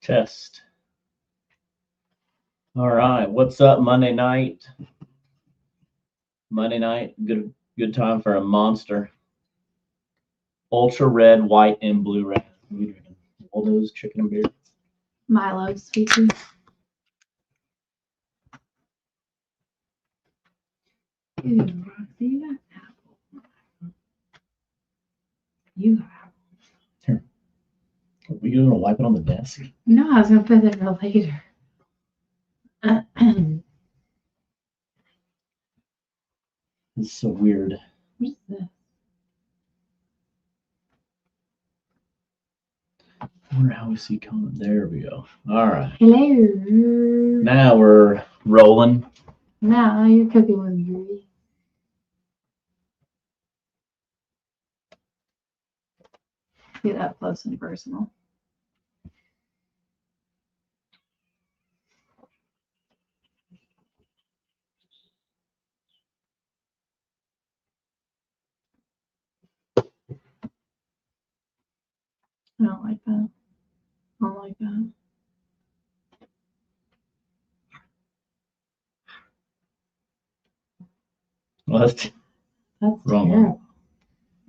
Test. All right. What's up, Monday night? Monday night, good time for a monster. Ultra red, white, and blue red. What are we drinking? Waldo's chicken and beer. Milo, sweet tea. Ew, Roxy, you got apple. You got apple. Are we gonna wipe it on the desk? No, I was gonna put it for later. This is so weird. What is this? I wonder how we see comment. There we go. All right. Hello. Now we're rolling. Now you're cooking with me. Get up close and personal. I don't like that. I don't like that. Well, that's wrong terrible.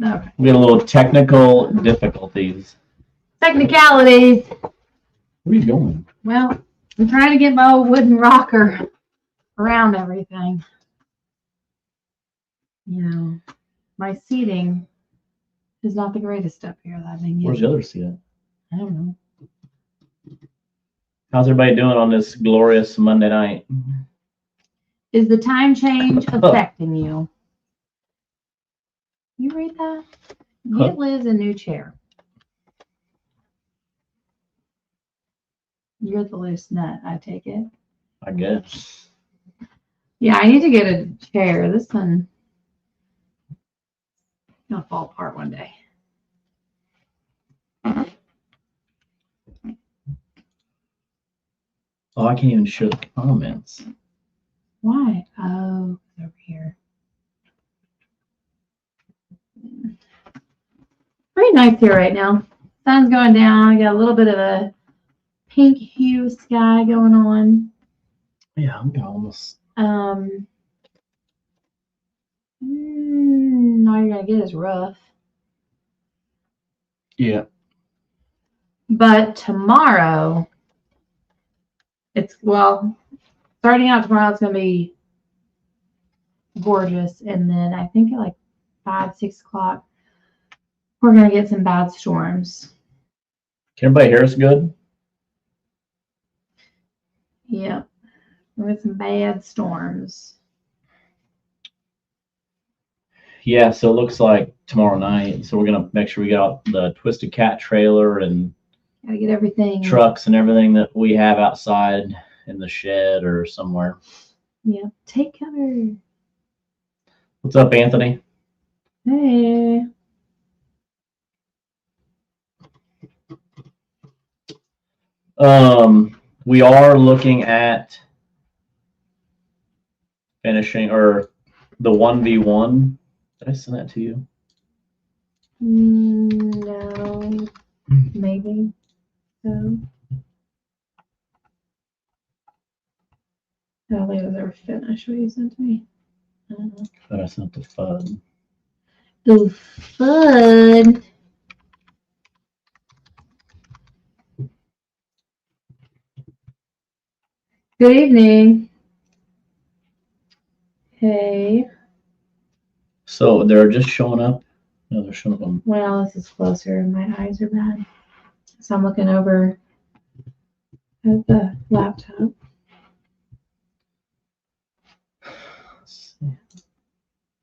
Okay. We had a little technical difficulties. Technicalities. Where are you going? Well, I'm trying to get my old wooden rocker around everything. You know, my seating is not the greatest up here that I've been Where's getting. the other seat at? I don't know. How's everybody doing on this glorious Monday night? Is the time change affecting you? You read that? Get Liz a new chair. You're the loose nut, I take it. I guess. Yeah, I need to get a chair. This one gonna fall apart one day. Oh, I can't even show the comments. Why? Oh, it's over here. Pretty nice here right now. Sun's going down. I got a little bit of a pink hue sky going on. Yeah, I'm almost. All you're gonna get is rough. Yeah. But tomorrow, starting out tomorrow, it's gonna be gorgeous, and then I think at like 5, 6 o'clock, we're gonna get some bad storms. Can everybody hear us good? Yeah, we're gonna get some bad storms. Yeah, so it looks like tomorrow night. So we're gonna make sure we got the Twisted Cat trailer and Gotta get everything. trucks and everything that we have outside in the shed or somewhere. Yeah, take cover. What's up, Anthony? Hey. We are looking at finishing or the 1v1. Did I send that to you? No, maybe so. I don't think it was ever finished. What you sent to me? I don't know. But I sent the FUD. Oh, fun. Good evening. Hey. So they're just showing up. No, they're showing up on. Well, this is closer and my eyes are bad. So I'm looking over at the laptop.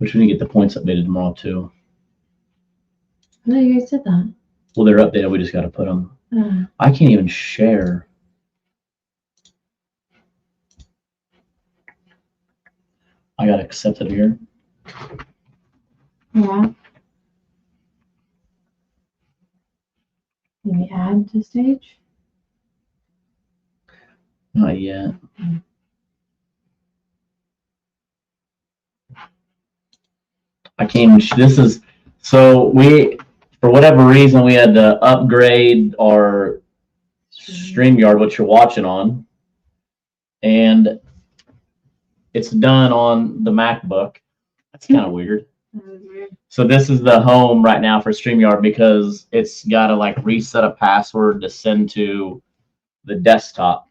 We should get the points updated tomorrow too. I thought you guys said that. Well, they're updated. We just got to put them. I can't even share. I got accepted here. Yeah. Can we add to stage? Not yet. I can't even. This is so we, for whatever reason, we had to upgrade our StreamYard, what you're watching on, and it's done on the MacBook. That's kind of weird. That was weird. So this is the home right now for StreamYard because it's got to like reset a password to send to the desktop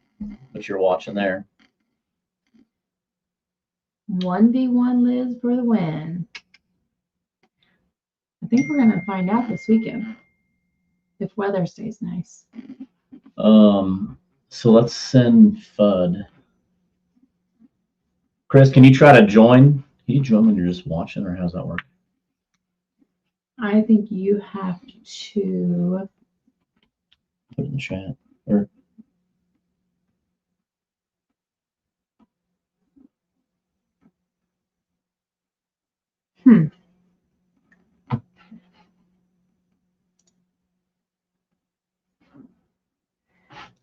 that you're watching there. 1v1 Liz for the win. I think we're gonna find out this weekend if weather stays nice. So let's send FUD. Chris, can you try to join? Can you join when you're just watching, or how's that work? I think you have to. Put it in the chat. Or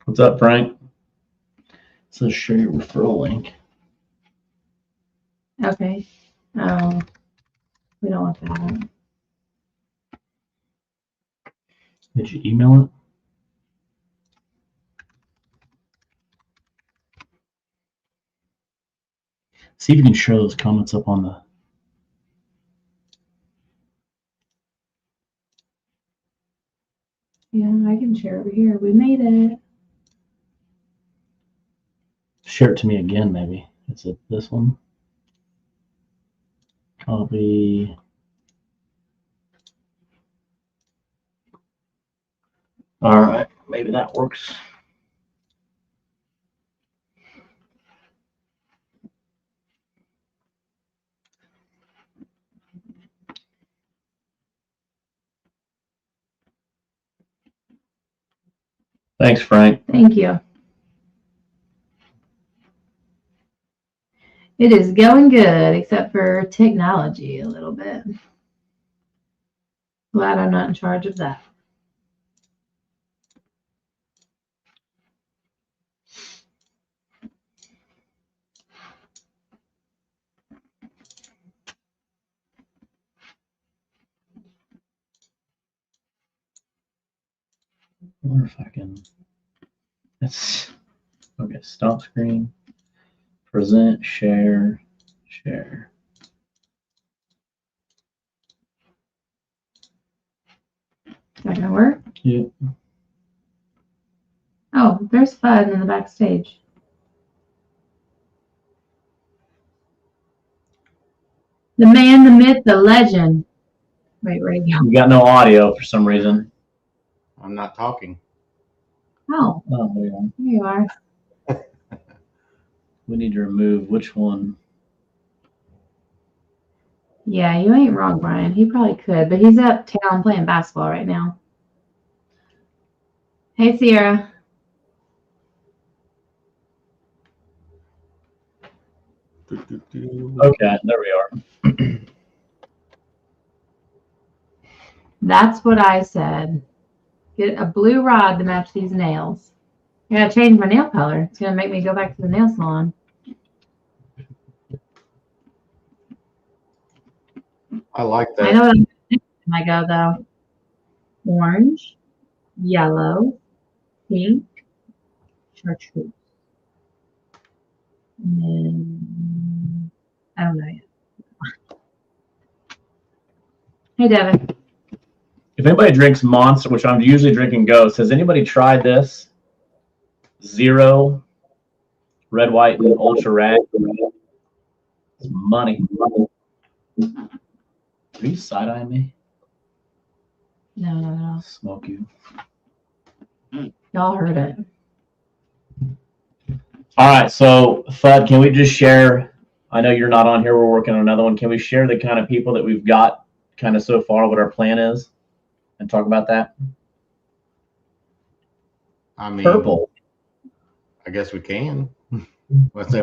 What's up, Frank? So share your referral link. Okay. Oh, we don't want that. Did you email it? See if you can share those comments up on the. Yeah, I can share over here. We made it. Share it to me again, maybe. Is it this one? Copy. All right, maybe that works. Thanks, Frank. Thank you. It is going good, except for technology a little bit. Glad I'm not in charge of that. I wonder if I can. That's okay. Stop screen. Present. Share. Share. Is that gonna work? Yeah. Oh, there's FUD in the backstage. The man, the myth, the legend. Wait, where'd he go? You got no audio for some reason. I'm not talking. Oh, Oh, yeah. there you are. We need to remove which one. Yeah, you ain't wrong, Brian. He probably could, but he's uptown playing basketball right now. Hey, Sierra. Okay, there we are. That's what I said. Get a blue rod to match these nails. I gotta change my nail color. It's gonna make me go back to the nail salon. I like I that. know what I'm gonna do when I go though. Orange, yellow, pink, chartreuse. And then I don't know yet. Hey, Devin. If anybody drinks Monster, which I'm usually drinking Ghost, has anybody tried this? Zero, red, white, and ultra red. It's money. Are you side-eyeing me? No. Smoke you. Y'all heard it. All right, so FUD, can we just share? I know you're not on here. We're working on another one. Can we share the kind of people that we've got kind of so far, what our plan is, and talk about that? I mean, Purple. I guess we can. Let's say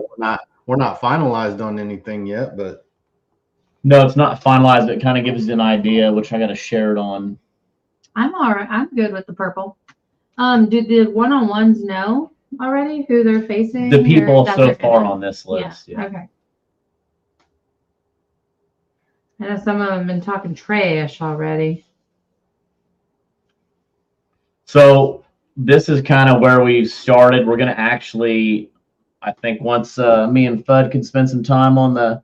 we're not finalized on anything yet, but No, it's not finalized. It kind of gives you an idea, which I got to share it on. I'm all right. I'm good with the purple. Did the one-on-ones know already who they're facing? The or people that's so their far gonna- on this list. Yeah. Okay. I know some of them have been talking trash already. So this is kind of where we started. We're going to actually, I think once me and Fudd can spend some time on the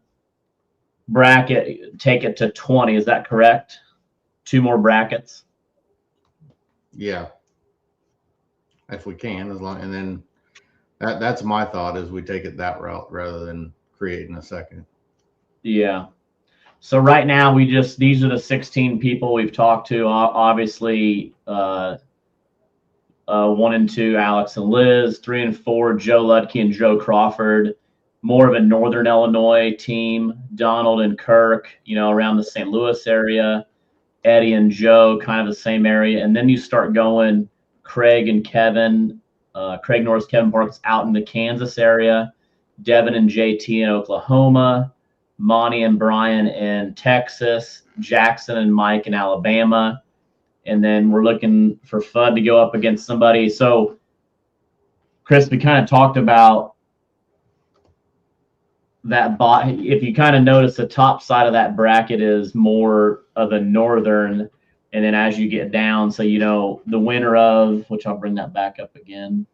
bracket, take it to 20. Is that correct? 2 more brackets. Yeah. If we can, as long, and then that's my thought, is we take it that route rather than creating a second. Yeah. So right now these are the 16 people we've talked to. Obviously, 1 and 2, Alex and Liz. 3 and 4, Joe Ludke and Joe Crawford. More of a Northern Illinois team. Donald and Kirk, around the St. Louis area. Eddie and Joe, kind of the same area. And then you start going Craig and Kevin. Craig Norris, Kevin Parks out in the Kansas area. Devin and JT in Oklahoma. Monty and Brian in Texas. Jackson and Mike in Alabama. And then we're looking for Fudd to go up against somebody. So, Chris, we kind of talked about that bot. If you kind of notice, the top side of that bracket is more of a northern, and then as you get down, so the winner of, which I'll bring that back up again.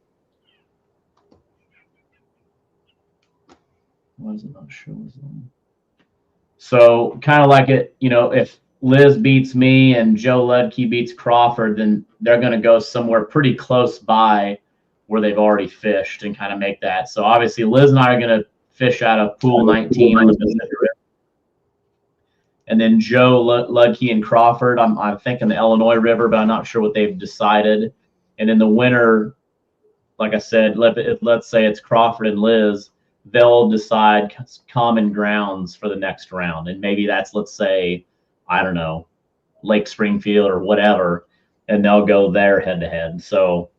Why is it not showing? So kind of like it, if Liz beats me and Joe Ludke beats Crawford, then they're going to go somewhere pretty close by where they've already fished and kind of make that. So obviously Liz and I are going to fish out of pool 19 on the Mississippi River. And then Joe Ludke and Crawford, I'm thinking the Illinois River, but I'm not sure what they've decided. And then the winner, like I said, let's say it's Crawford and Liz, they'll decide common grounds for the next round. And maybe that's, let's say, I don't know, Lake Springfield or whatever, and they'll go there head to head. So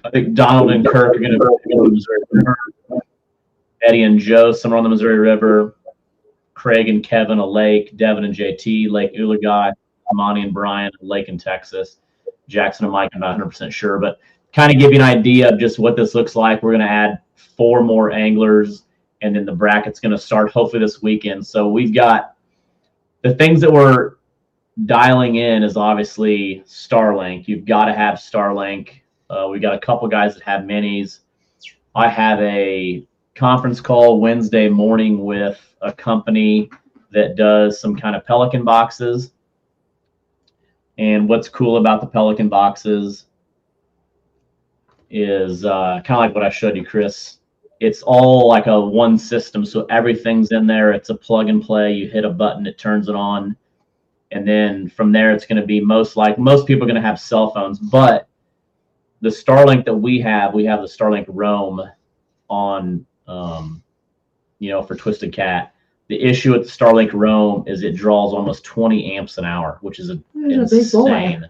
I think Donald and Kirk are going to go to the Missouri River. Eddie and Joe somewhere on the Missouri River. Craig and Kevin, a lake. Devin and JT, Lake Ulagai. Monty and Brian, a lake in Texas. Jackson and Mike, I'm not 100% sure, but kind of give you an idea of just what this looks like. We're going to add 4 more anglers, and then the bracket's going to start hopefully this weekend. So we've got the things that we're dialing in is obviously Starlink. You've got to have Starlink. We've got a couple guys that have minis. I have a conference call Wednesday morning with a company that does some kind of Pelican boxes. And what's cool about the Pelican boxes is kind of like what I showed you, Chris. It's all like a one system, so everything's in there. It's a plug and play. You hit a button, it turns it on, and then from there, it's going to be most people are going to have cell phones. But the Starlink that we have the Starlink Roam on, for Twisted Cat. The issue with the Starlink Roam is it draws almost 20 amps an hour, which is insane.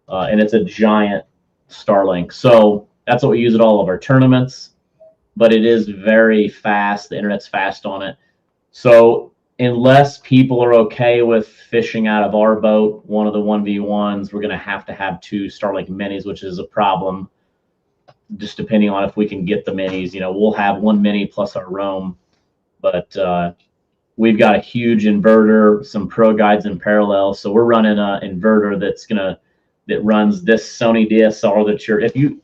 And it's a giant Starlink. So that's what we use at all of our tournaments, but it is very fast. The internet's fast on it. So unless people are okay with fishing out of our boat, one of the 1v1s, we're going to have 2 Starlink minis, which is a problem. Just depending on if we can get the minis, we'll have 1 mini plus our Roam, but we've got a huge inverter, some Pro Guides in parallel. So we're running an inverter that runs this Sony DSLR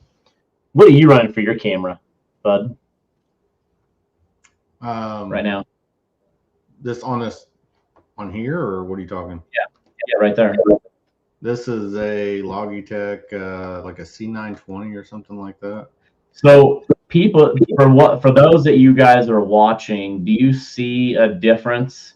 what are you running for your camera, Bud? Right now. This on here, or what are you talking? Yeah, right there. This is a Logitech, like a C920 or something like that. So for those that you guys are watching, do you see a difference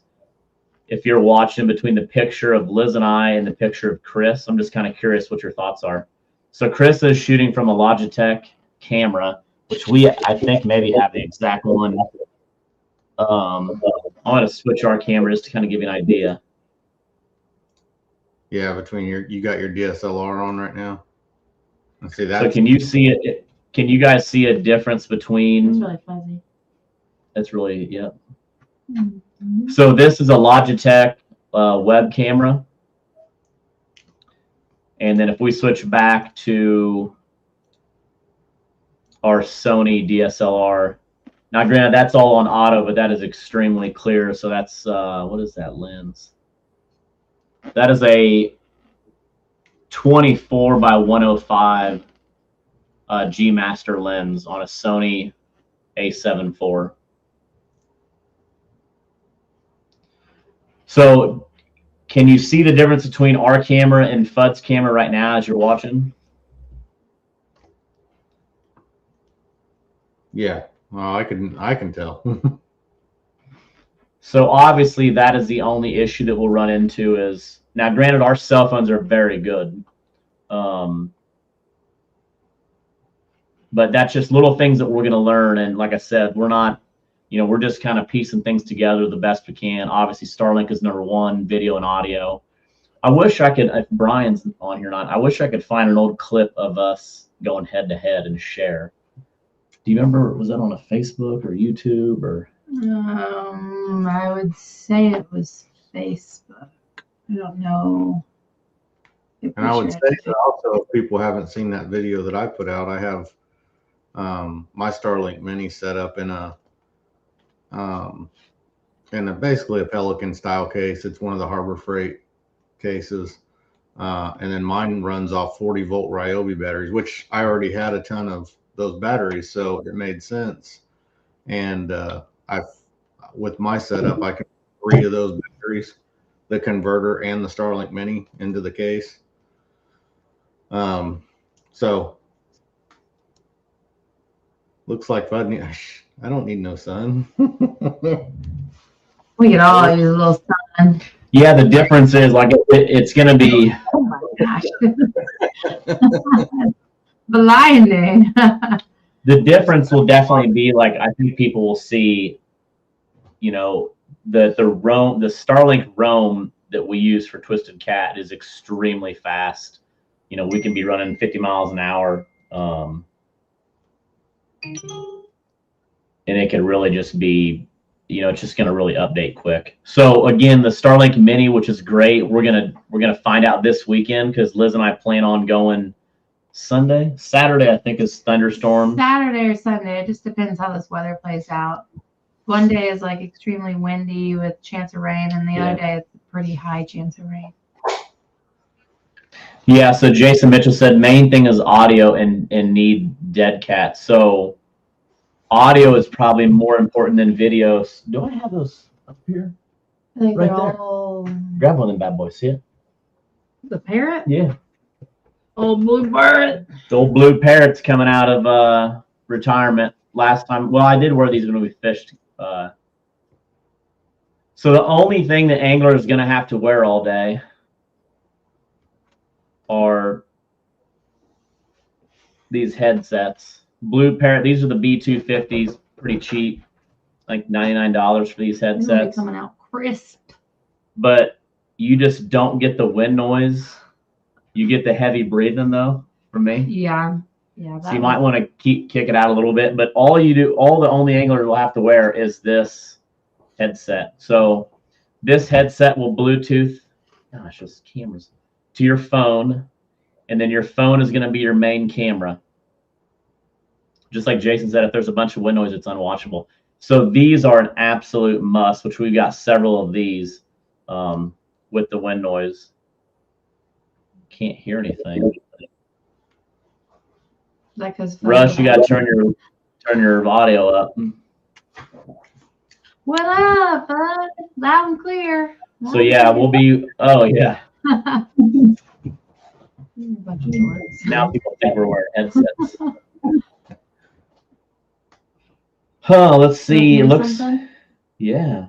if you're watching between the picture of Liz and I and the picture of Chris? I'm just kind of curious what your thoughts are. So Chris is shooting from a Logitech camera, which I think maybe have the exact one. I'm going to switch our cameras to kind of give you an idea. Yeah, you got your DSLR on right now. Let's see that. So can you see it? Can you guys see a difference between? It's really fuzzy. That's really, yeah. Mm-hmm. So this is a Logitech web camera. And then if we switch back to our Sony DSLR, now granted that's all on auto, but that is extremely clear. So that's, what is that lens? That is a 24 by 105 G Master lens on a Sony A7 IV. So can you see the difference between our camera and Fudd's camera right now as you're watching? Yeah. Well, I can tell. So obviously that is the only issue that we'll run into is, now granted our cell phones are very good. But that's just little things that we're going to learn. And like I said, we're not, we're just kind of piecing things together the best we can. Obviously Starlink is number one, video and audio. I wish I could, if Brian's on here or not, I wish I could find an old clip of us going head to head and share. Do you remember, was that on a Facebook or YouTube or? I would say it was Facebook. I don't know. And I would say that also, if people haven't seen that video that I put out, I have my Starlink Mini set up in a basically a Pelican style case. It's one of the Harbor Freight cases, and then mine runs off 40-volt Ryobi batteries, which I already had a ton of those batteries, so it made sense. And with my setup, I can put 3 of those batteries, the converter and the Starlink Mini, into the case. So looks like I don't need no sun. We could all use a little sun. Yeah, the difference is like it's going to be. Oh my gosh. Blinding. The difference will definitely be like, I think people will see, the Starlink Roam that we use for Twisted Cat is extremely fast. We can be running 50 miles an hour. And it could really just be, it's just going to really update quick. So again, the Starlink Mini, which is great. We're going to find out this weekend because Liz and I plan on going Saturday, I think, is thunderstorm. Saturday or Sunday. It just depends how this weather plays out. One day is like extremely windy with chance of rain, and the other day it's a pretty high chance of rain. Yeah, so Jason Mitchell said main thing is audio and need dead cats. So audio is probably more important than videos. Do I have those up here? I think Right they're there. all Grab one of them bad boys, see it? the parrot. Yeah. Old blue parrot. The old blue parrot's coming out of retirement last time. Well, I did wear these when we fished. So the only thing the angler is going to have to wear all day are these headsets. Blue Parrot, these are the B250s, pretty cheap, like $99 for these They're gonna be headsets. coming out crisp. But you just don't get the wind noise. You get the heavy breathing though, from me. Yeah. So you might want to kick it out a little bit, but all the only angler will have to wear is this headset. So this headset will Bluetooth, gosh, those cameras, to your phone, and then your phone is going to be your main camera. Just like Jason said, if there's a bunch of wind noise, it's unwatchable. So these are an absolute must, which we've got several of these with the wind noise. Can't hear anything. Rush, you got to turn your audio up. What up, bud? Loud and clear. So yeah, we'll be. Oh yeah. Bunch of dorks. Now people think we're wearing headsets. Let's see. It looks. Something? Yeah.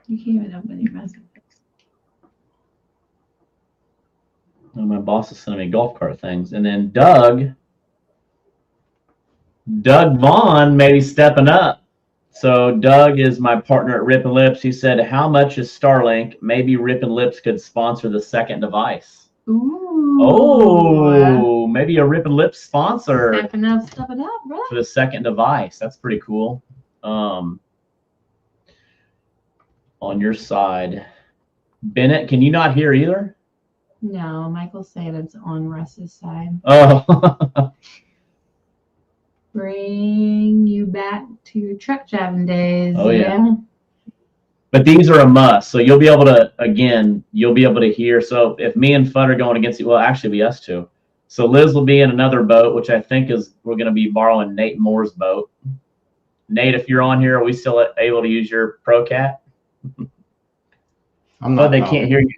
You can't even open your message. Oh, my boss is sending me golf cart things, and then Doug Vaughn may be stepping up. So Doug is my partner at Rip and Lips. He said, "How much is Starlink? Maybe Rip and Lips could sponsor the second device." Ooh. Oh, maybe a Rip and Lips sponsor Stepping up, bro. for the second device. That's pretty cool. On your side, Bennett, can you not hear either? No, Michael's saying it's on Russ's side. Oh. Bring you back to your truck driving days. Oh, yeah. But these are a must. So you'll be able to, again, you'll be able to hear. So if me and Fudd are going against you, well, actually be us two. So Liz will be in another boat, which I think is we're going to be borrowing Nate Moore's boat. Nate, if you're on here, are we still able to use your ProCat? I'm But not. they talking. can't hear you.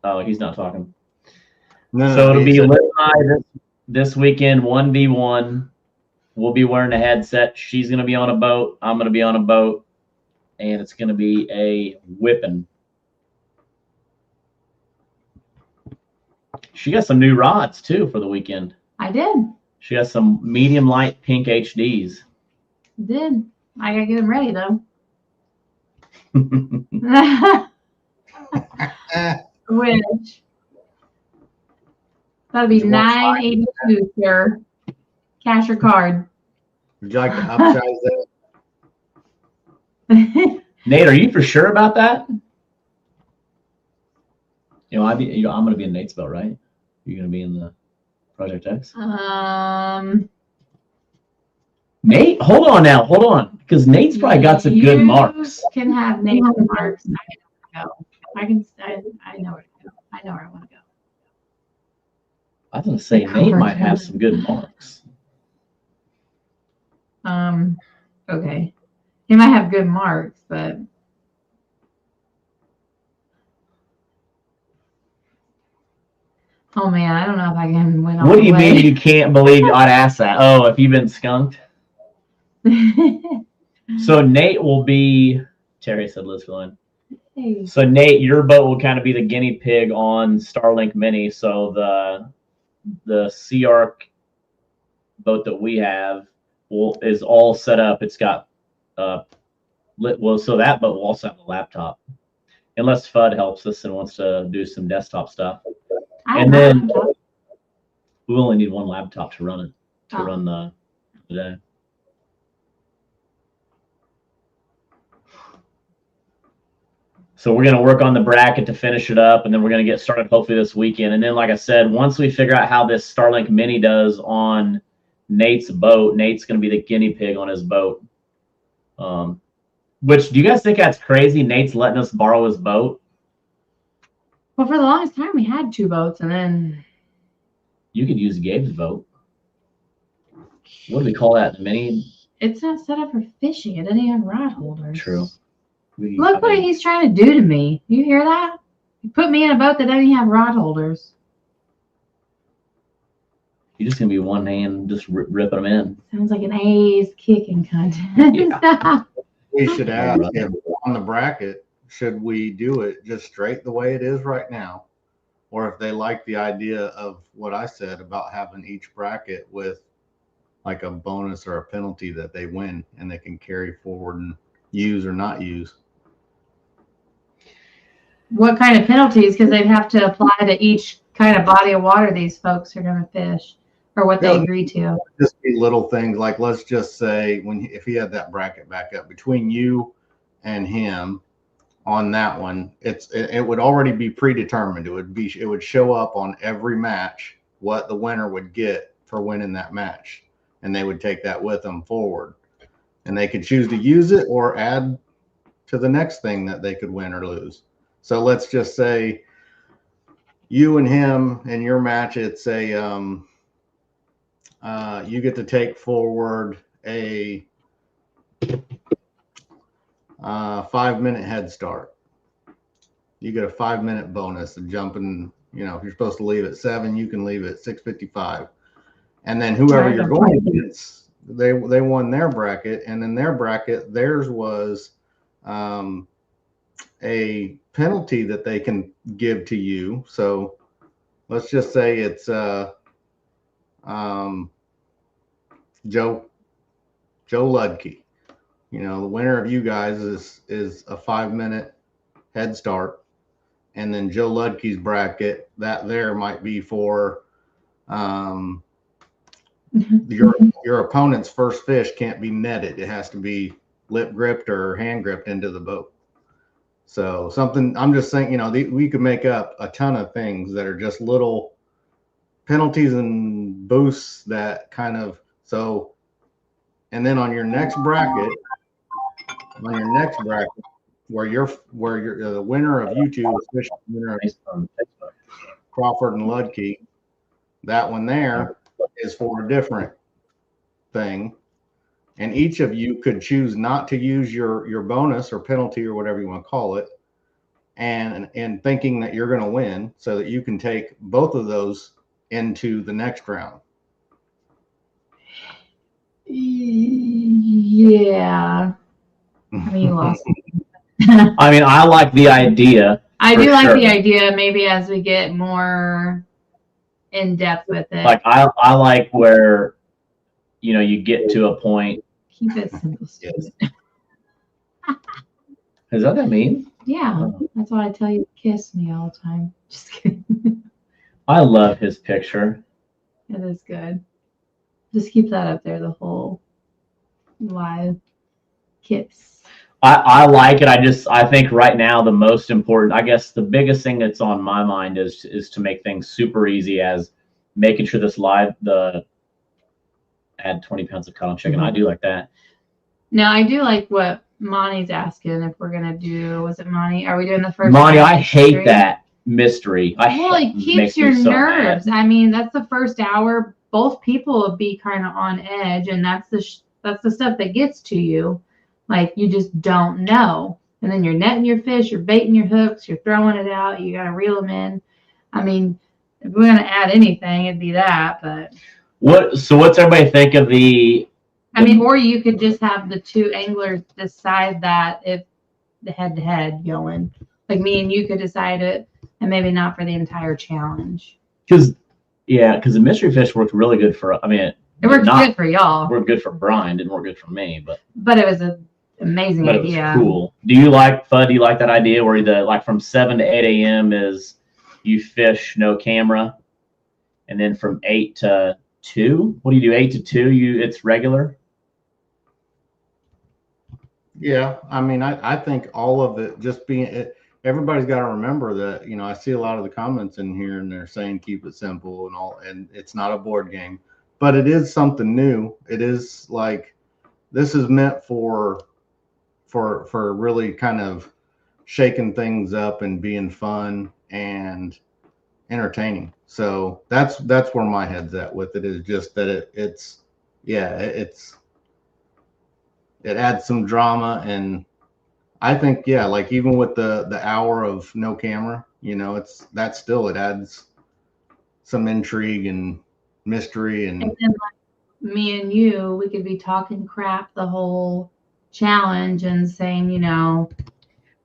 Oh, he's not talking. No, So it'll he be said- Liz and I this weekend, 1v1. We'll be wearing a headset. She's going to be on a boat. I'm going to be on a boat. And it's going to be a whipping. She got some new rods, too, for the weekend. I did. She has some medium light pink HDs. Did. I gotta get them ready though. Which that'll be Did you want $9.82, sir. Cash or card. Would you like to upsize that? Nate, are you for sure about that? I'm going to be in Nate's boat, right? You're going to be in the Project X? Nate, hold on now. Hold on. Because Nate's probably got some good marks. You can have Nate's marks. I know where to go. I know where I want to go. I was going to say Nate might have some good marks. Okay. He might have good marks, but oh man, I don't know if I can win all What do the you way. mean you can't believe I'd ask that? Oh, if you've been skunked? So Nate will be, Terry said Liz Flynn. Hey. So Nate, your boat will kind of be the guinea pig on Starlink Mini. So the Sea Arc boat that we have is all set up. It's got so that boat will also have a laptop, unless FUD helps us and wants to do some desktop stuff. And then we only need one laptop to run it run the day. So we're going to work on the bracket to finish it up, and then we're going to get started hopefully this weekend. And then, like I said, once we figure out how this Starlink Mini does on Nate's boat, Nate's going to be the guinea pig on his boat. Which, do you guys think that's crazy? Nate's letting us borrow his boat? Well, for the longest time, we had two boats, and then You could use Gabe's boat. What do we call that? The Mini? it's not set up for fishing. It doesn't even have rod holders. True. Look what he's trying to do to me. You hear that? He put me in a boat that doesn't even have rod holders. You're just going to be one hand just ripping them in. Sounds like an A's kicking contest. Yeah. We should ask him on the bracket, should we do it just straight the way it is right now? Or if they like the idea of what I said about having each bracket with like a bonus or a penalty that they win and they can carry forward and use or not use. What kind of penalties? Because they'd have to apply to each kind of body of water these folks are going to fish, or what they Yeah. agree to. Just be little things like, let's just say if he had that bracket back up between you and him on that one, it would already be predetermined. It would show up on every match what the winner would get for winning that match, and they would take that with them forward, and they could choose to use it or add to the next thing that they could win or lose. So let's just say you and him in your match, it's a you get to take forward a 5-minute head start. You get a 5-minute bonus of jumping. If you're supposed to leave at 7, you can leave at 6:55. And then whoever you're going against, they won their bracket, and in their bracket, theirs was a penalty that they can give to you. So let's just say it's Joe Ludke. The winner of you guys is a 5-minute head start, and then Joe Ludke's bracket that there might be for your opponent's first fish can't be netted. It has to be lip gripped or hand gripped into the boat. So something I'm just saying, we could make up a ton of things that are just little penalties and boosts that kind of so. And then on your next bracket, where you're the winner of you two is fishing, the winner of Crawford and Ludke, That one there is for a different thing. And each of you could choose not to use your bonus or penalty or whatever you want to call it, and thinking that you're going to win, so that you can take both of those into the next round. Yeah. I mean, you lost. I mean, I like the idea. I For do like sure. the idea, maybe as we get more in depth with it. Like I like where, you know, you get to a point. Keep it simple. Yes. Is that what I mean? Yeah, that's why I tell you to kiss me all the time. Just kidding. I love his picture. It is good. Just keep that up there the whole live kiss. I like it. I think right now the most important, I guess the biggest thing that's on my mind is to make things super easy, as making sure this live, the add 20 pounds of cotton chicken. I do like that. Now I do like what Monty's asking if we're gonna do. Was it Monty? Are we doing the first? Monty, round I hate mystery? that mystery. Well, it makes keeps me your so nerves. mad. I mean, that's the first hour. Both people will be kind of on edge, and that's the stuff that gets to you. Like, you just don't know. And then you're netting your fish, you're baiting your hooks, you're throwing it out, you got to reel them in. I mean, if we're going to add anything, it'd be that. But What's everybody think of the? I mean, or you could just have the two anglers decide that if the head-to-head going. Like me and you could decide it, and maybe not for the entire challenge. Because the mystery fish worked really good for. I mean, It worked good for y'all, worked good for Brian. Didn't work good for me, but it was an amazing but it was idea. cool. Do you like Fudd? Do you like that idea where like from 7 to 8 a.m. is you fish no camera, and then from 8 to 2, what do you do? 8 to 2, it's regular. Yeah, I mean, I think all of it just being it. Everybody's got to remember that, you know, I see a lot of the comments in here and they're saying keep it simple and all, and it's not a board game, but it is something new. It is like, this is meant for really kind of shaking things up and being fun and entertaining. So that's where my head's at with it, is just that it adds some drama. And I think, yeah, like even with the hour of no camera, you know, it adds some intrigue and mystery. And And then like me and you, we could be talking crap the whole challenge and saying, you know,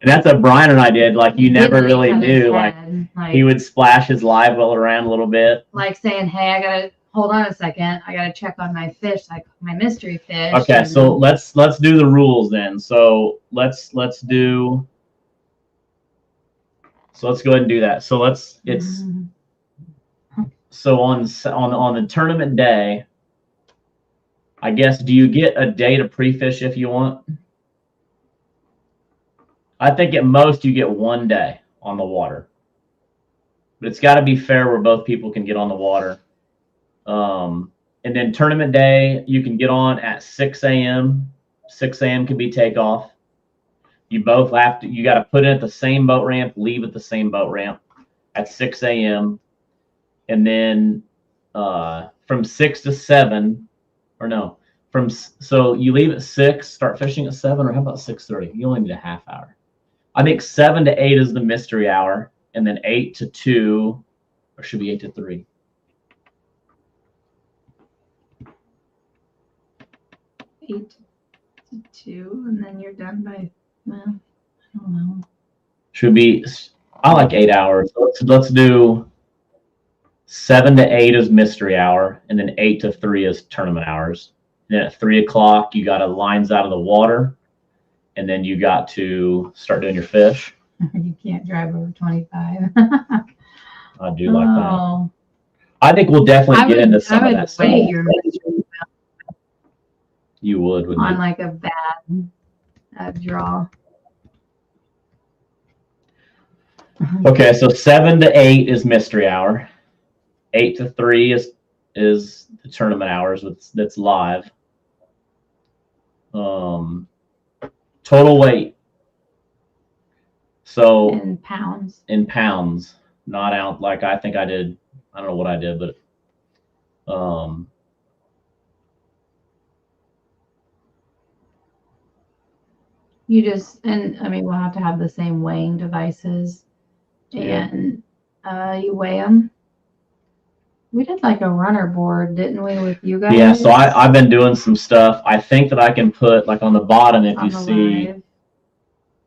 And that's what Brian and I did. Like, you never hitting really each other's knew. Like, head, he would splash his live well around a little bit. like saying, hey, I gotta hold on a second, I gotta check on my fish, like my mystery fish. Okay, and so let's do the rules then. So let's go ahead and do that. So so on the tournament day, I guess, do you get a day to pre-fish if you want? I think at most you get 1 day on the water, but it's got to be fair where both people can get on the water. And then tournament day, you can get on at 6 a.m. 6 a.m. can be takeoff. You both you got to put in at the same boat ramp, leave at the same boat ramp at 6 a.m. And then from 6 to 7, or no, so you leave at 6, start fishing at 7, or how about 6:30? You only need a half hour. I think 7 to 8 is the mystery hour, and then 8 to 2, or should be 8 to 3. 8 to 2, and then you're done by, well, I don't know. Should be. I like 8 hours. Let's do 7 to 8 is mystery hour, and then 8 to 3 is tournament hours. And then at 3 o'clock, you got lines out of the water, and then you got to start doing your fish. You can't drive over 25. I do like that. Oh, I think we'll definitely I get would, into some I of would that stuff. weight your mystery You would, wouldn't on you? like a bad draw. Okay, so 7 to 8 is mystery hour. 8 to 3 is the tournament hours. That's live. Total weight. So In pounds. in pounds, not out like I think I did. I don't know what I did, but Um, You just, and I mean, we'll have to have the same weighing devices, Yeah. and you weigh them. We did like a runner board, didn't we, with you guys? yeah, so I've been doing some stuff. I think that I can put like on the bottom, if on you the see, live.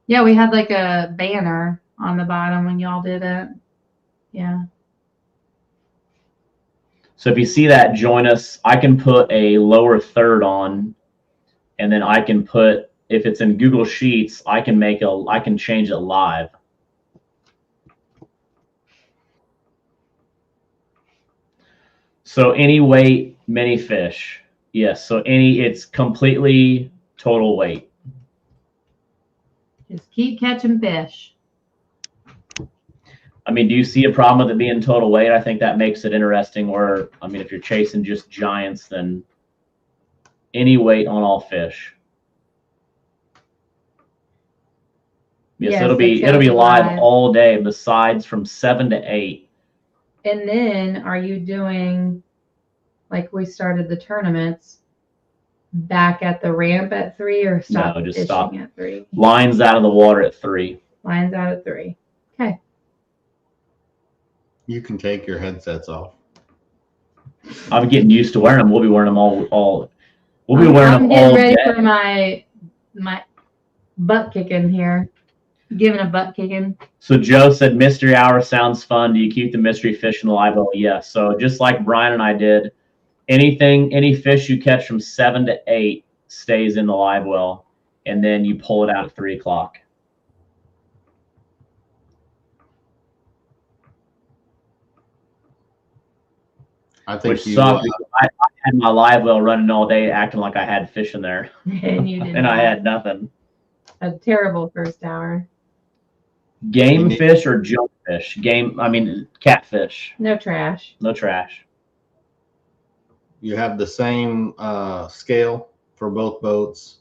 Yeah, we had like a banner on the bottom when y'all did it. Yeah. so if you see that, join us. I can put a lower third on, and then I can put, if it's in Google Sheets, I can change it live. So any weight, many fish. Yes. So it's completely total weight. Just keep catching fish. I mean, do you see a problem with it being total weight? I think that makes it interesting. Or, I mean, if you're chasing just giants, then any weight on all fish. Yes, Yes, it'll be it's live live. all day, besides from 7 to 8. And then are you doing, like we started the tournaments, back at the ramp at 3 or stop No, just fishing stop. at 3? Lines out of the water at 3. Lines out at 3. Okay. You can take your headsets off. I'm getting used to wearing them. We'll be wearing them all. We'll be wearing I'm them getting all ready day. for my butt kicking here. Giving a butt kicking. So Joe said mystery hour sounds fun. Do you keep the mystery fish in the live well? Yes. So just like Brian and I did, any fish you catch from 7 to 8 stays in the live well, and then you pull it out at 3 o'clock. I think Which sucked. I had my live well running all day, acting like I had fish in there, And you did and I not. had nothing. A terrible first hour. Game fish or junk fish? Catfish. No trash. No trash. You have the same scale for both boats.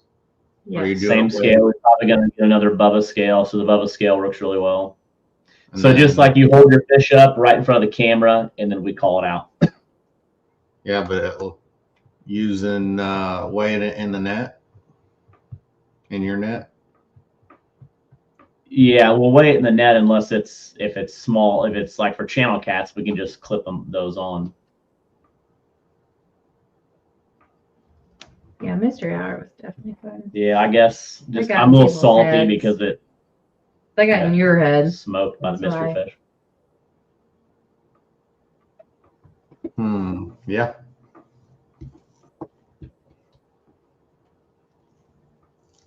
Yes. Are you doing Same it with- scale. We're probably going to get another Bubba scale, so the Bubba scale works really well. and So then- just like you hold your fish up right in front of the camera, and then we call it out. Yeah, but it'll, using weighing it in the net, in your net. Yeah, we'll weigh it in the net unless if it's small. If it's like for channel cats, we can just clip those on. Yeah, mystery hour was definitely fun. Yeah, I guess got I'm a little people's salty heads. because it I got in your head. smoked by the That's mystery why. fish. Yeah.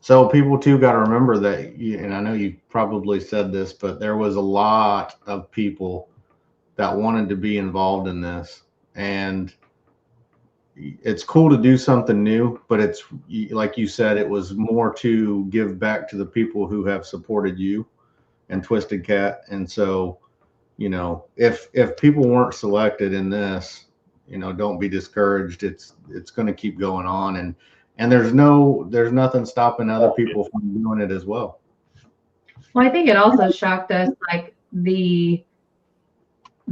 So people too got to remember that, and I know you probably said this, but there was a lot of people that wanted to be involved in this, and it's cool to do something new, but it's like you said, it was more to give back to the people who have supported you and Twisted Cat. And so, if people weren't selected in this, don't be discouraged. It's going to keep going on, and there's nothing stopping other people from doing it as well. Well, I think it also shocked us, like the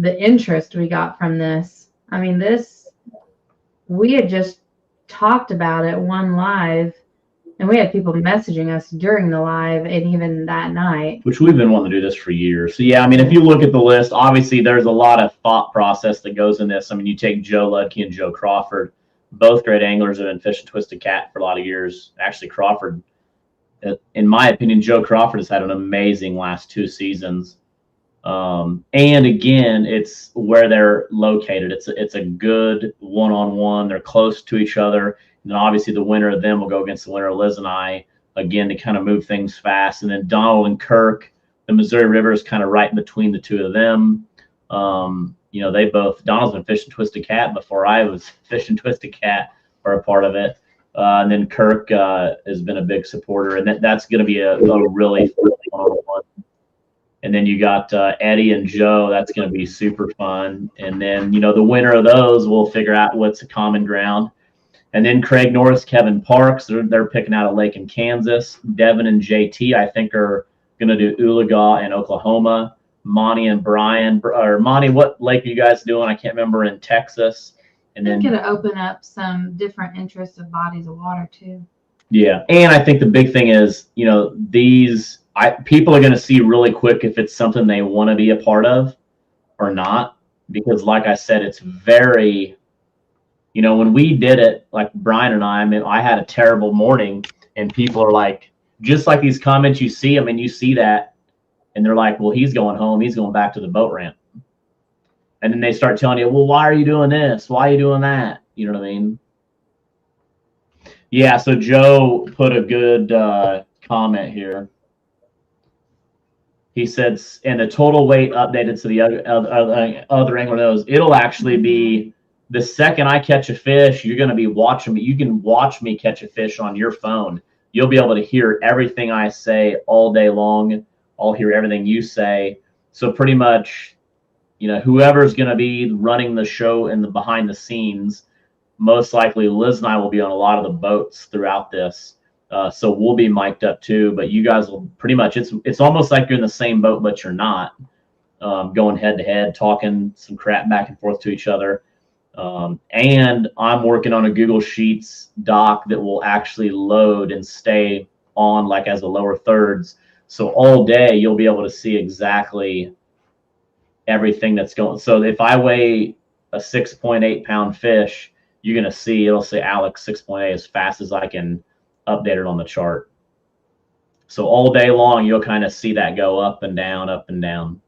interest we got from this. I mean, we had just talked about it one live, and we had people messaging us during the live and even that night. Which we've been wanting to do this for years. So yeah, I mean, if you look at the list, obviously there's a lot of thought process that goes in this. I mean, you take Joe Ludke and Joe Crawford, both great anglers that have been fishing Twisted Cat for a lot of years. Actually, Crawford, in my opinion, Joe Crawford has had an amazing last 2 seasons. And again, it's where they're located. It's a good one-on-one. They're close to each other. And then obviously the winner of them will go against the winner of Liz and I, again, to kind of move things fast. And then Donald and Kirk, the Missouri River is kind of right in between the two of them. Donald's been fishing Twisted Cat before I was fishing Twisted Cat, or a part of it. And then Kirk has been a big supporter, and that's going to be a really one-on-one. And then you got Eddie and Joe. That's going to be super fun. And then, the winner of those will figure out what's a common ground. And then Craig Norris, Kevin Parks, they're picking out a lake in Kansas. Devin and JT, I think, are going to do Oologah in Oklahoma. Monty and Brian, or Monty, what lake are you guys doing? I can't remember, in Texas. And I think then, it'll open up some different interests of bodies of water too. yeah. And I think the big thing is, people are going to see really quick if it's something they want to be a part of or not. Because like I said, it's very, when we did it, like Brian and I had a terrible morning, and people are like, just like these comments you see, you see that, and they're like, well, he's going home. He's going back to the boat ramp. And then they start telling you, well, why are you doing this? Why are you doing that? You know what I mean? Yeah, so Joe put a good comment here. He said, and the total weight updated to the other angler knows, it'll actually be the second I catch a fish, you're going to be watching me. You can watch me catch a fish on your phone. You'll be able to hear everything I say all day long. I'll hear everything you say. So pretty much, whoever's going to be running the show in the behind the scenes, most likely Liz and I will be on a lot of the boats throughout this. So we'll be mic'd up too, but you guys will pretty much, it's almost like you're in the same boat, but you're not, going head to head, talking some crap back and forth to each other. And I'm working on a Google Sheets doc that will actually load and stay on like as a lower thirds. So all day you'll be able to see exactly everything that's going. So if I weigh a 6.8 pound fish, you're going to see, it'll say Alex 6.8 as fast as I can update it on the chart. So all day long, you'll kind of see that go up and down, up and down.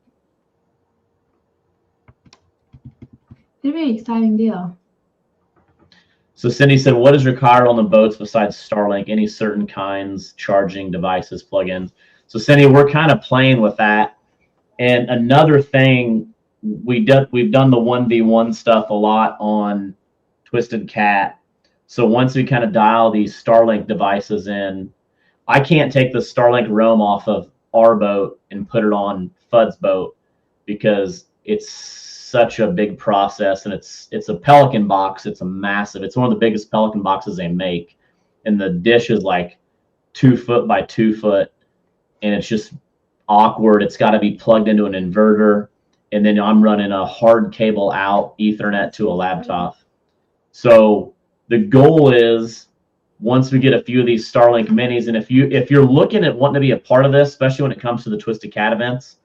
It'd be an exciting deal. So Cindy said, what is required on the boats besides Starlink? Any certain kinds, charging devices, plugins? So Cindy, we're kind of playing with that. And another thing, we've done the 1v1 stuff a lot on Twisted Cat. So once we kind of dial these Starlink devices in, I can't take the Starlink Roam off of our boat and put it on Fudd's boat because it's such a big process, and it's a Pelican box. It's one of the biggest Pelican boxes they make, and the dish is like 2 foot by 2 foot, and it's just awkward. It's got to be plugged into an inverter, and then I'm running a hard cable out Ethernet to a laptop. So the goal is, once we get a few of these Starlink minis, and if you're looking at wanting to be a part of this, especially when it comes to the Twisted Cat events,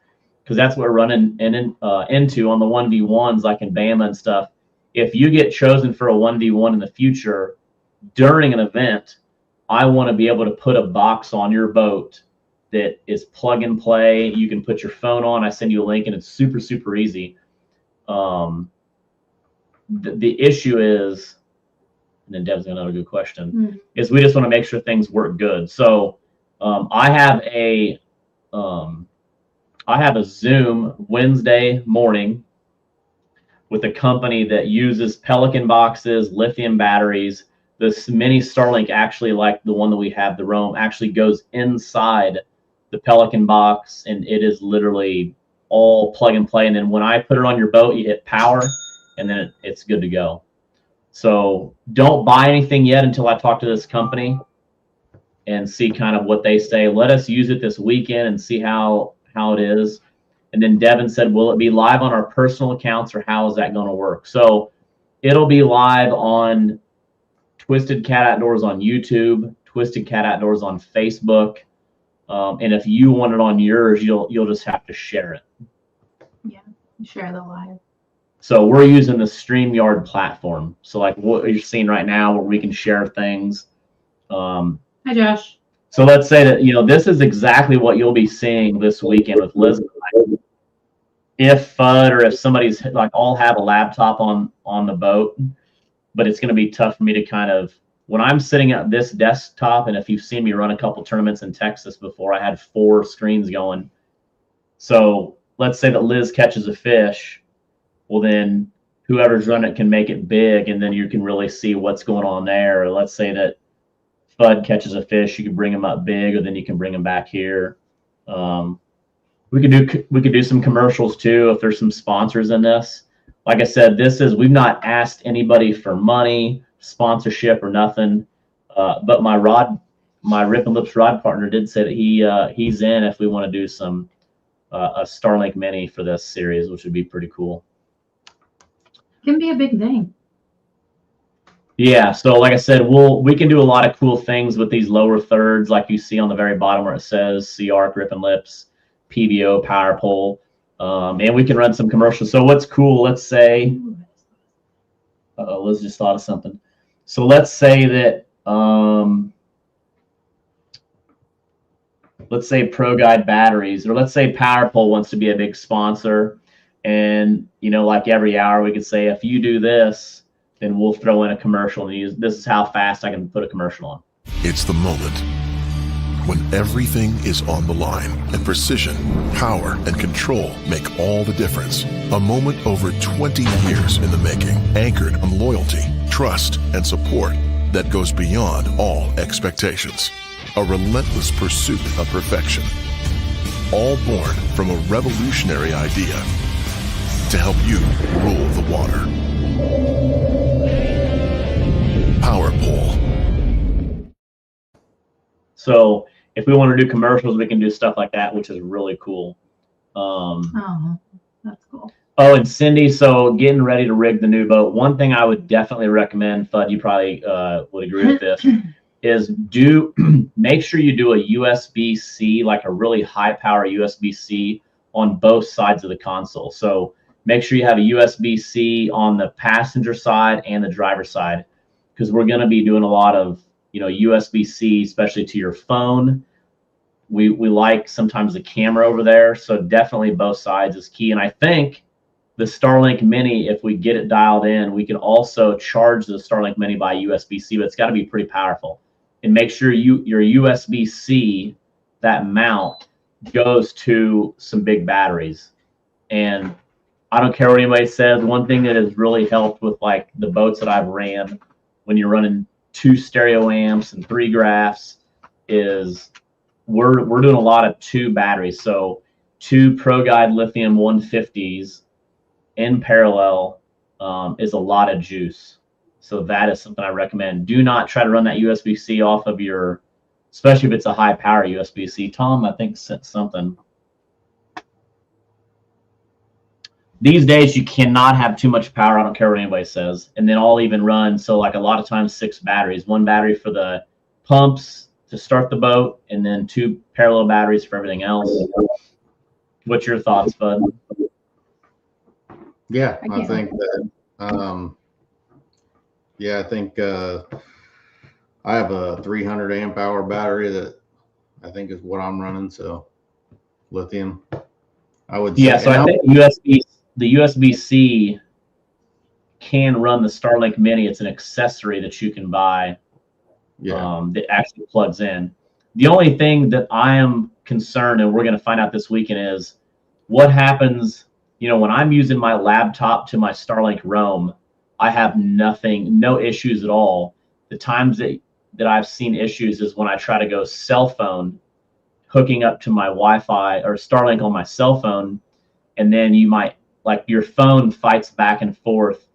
because that's what we're running into on the 1v1s like in Bama and stuff. If you get chosen for a 1v1 in the future during an event, I want to be able to put a box on your boat that is plug and play. You can put your phone on. I send you a link, and it's super, super easy. The issue is, and then Deb's got another good question, is we just want to make sure things work good. So I have a Zoom Wednesday morning with a company that uses Pelican boxes, lithium batteries. This mini Starlink, actually like the one that we have, the Roam, actually goes inside the Pelican box, and it is literally all plug and play. And then when I put it on your boat, you hit power, and then it's good to go. So don't buy anything yet until I talk to this company and see kind of what they say. Let us use it this weekend and see how it is. And then Devin said, will it be live on our personal accounts, or how is that going to work? So it'll be live on Twisted Cat Outdoors on YouTube, Twisted Cat Outdoors on Facebook. And if you want it on yours, you'll just have to share it. Yeah, share the live. So we're using the StreamYard platform. So like what you're seeing right now, where we can share things. Hi, Josh. So let's say that, this is exactly what you'll be seeing this weekend with Liz and I. If Fudd or if somebody's like, all have a laptop on the boat, but it's going to be tough for me to kind of, when I'm sitting at this desktop, and if you've seen me run a couple tournaments in Texas before, I had 4 screens going. So let's say that Liz catches a fish. Well, then whoever's running it can make it big, and then you can really see what's going on there. Or let's say that Fudd catches a fish, you can bring him up big, or then you can bring him back here. We could do some commercials too if there's some sponsors in this. Like I said, we've not asked anybody for money, sponsorship, or nothing. But my Rip and Lips rod partner did say that he's in if we want to do some a Starlink Mini for this series, which would be pretty cool. Can be a big thing. Yeah, so like I said, we can do a lot of cool things with these lower thirds, like you see on the very bottom where it says CR grip and lips, PVO power pole, and we can run some commercials. So what's cool? Let's say, Liz just thought of something. So let's say that, let's say Pro Guide Batteries, or let's say PowerPole wants to be a big sponsor, and like every hour we could say, if you do this, then we'll throw in a commercial and use, this is how fast I can put a commercial on. It's the moment when everything is on the line and precision, power, and control make all the difference. A moment over 20 years in the making, anchored on loyalty, trust, and support that goes beyond all expectations. A relentless pursuit of perfection. All born from a revolutionary idea to help you rule the water. PowerPole. So if we want to do commercials, we can do stuff like that, which is really cool. Oh, that's cool. Oh, and Cindy, so getting ready to rig the new boat. One thing I would definitely recommend, Fudd, you probably would agree with this, is make sure you do a USB-C, like a really high power USB-C on both sides of the console. So make sure you have a USB-C on the passenger side and the driver side, because we're going to be doing a lot of USB-C, especially to your phone. We like sometimes the camera over there, so definitely both sides is key. And I think the Starlink Mini, if we get it dialed in, we can also charge the Starlink Mini by USB-C, but it's got to be pretty powerful. And make sure your USB-C, that mount, goes to some big batteries. And I don't care what anybody says, one thing that has really helped with like the boats that I've ran, when you're running 2 stereo amps and 3 graphs, is we're doing a lot of 2 batteries. So 2 Pro Guide lithium 150s in parallel is a lot of juice. So that is something I recommend. Do not try to run that USB-C off of your, especially if it's a high power USB-C. Tom, I think, sent something. These days, you cannot have too much power. I don't care what anybody says. And then I'll even run, so like a lot of times, 6 batteries. 1 battery for the pumps to start the boat, and then 2 parallel batteries for everything else. What's your thoughts, Bud? Yeah, I think that, I think I have a 300 amp hour battery that I think is what I'm running. So lithium, I would say. Yeah, so I think the USB-C can run the Starlink Mini. It's an accessory that you can buy that actually plugs in. The only thing that I am concerned, and we're going to find out this weekend, is what happens, when I'm using my laptop to my Starlink Roam. I have no issues at all. The times that I've seen issues is when I try to go cell phone, hooking up to my Wi-Fi or Starlink on my cell phone, and then you might, like, your phone fights back and forth.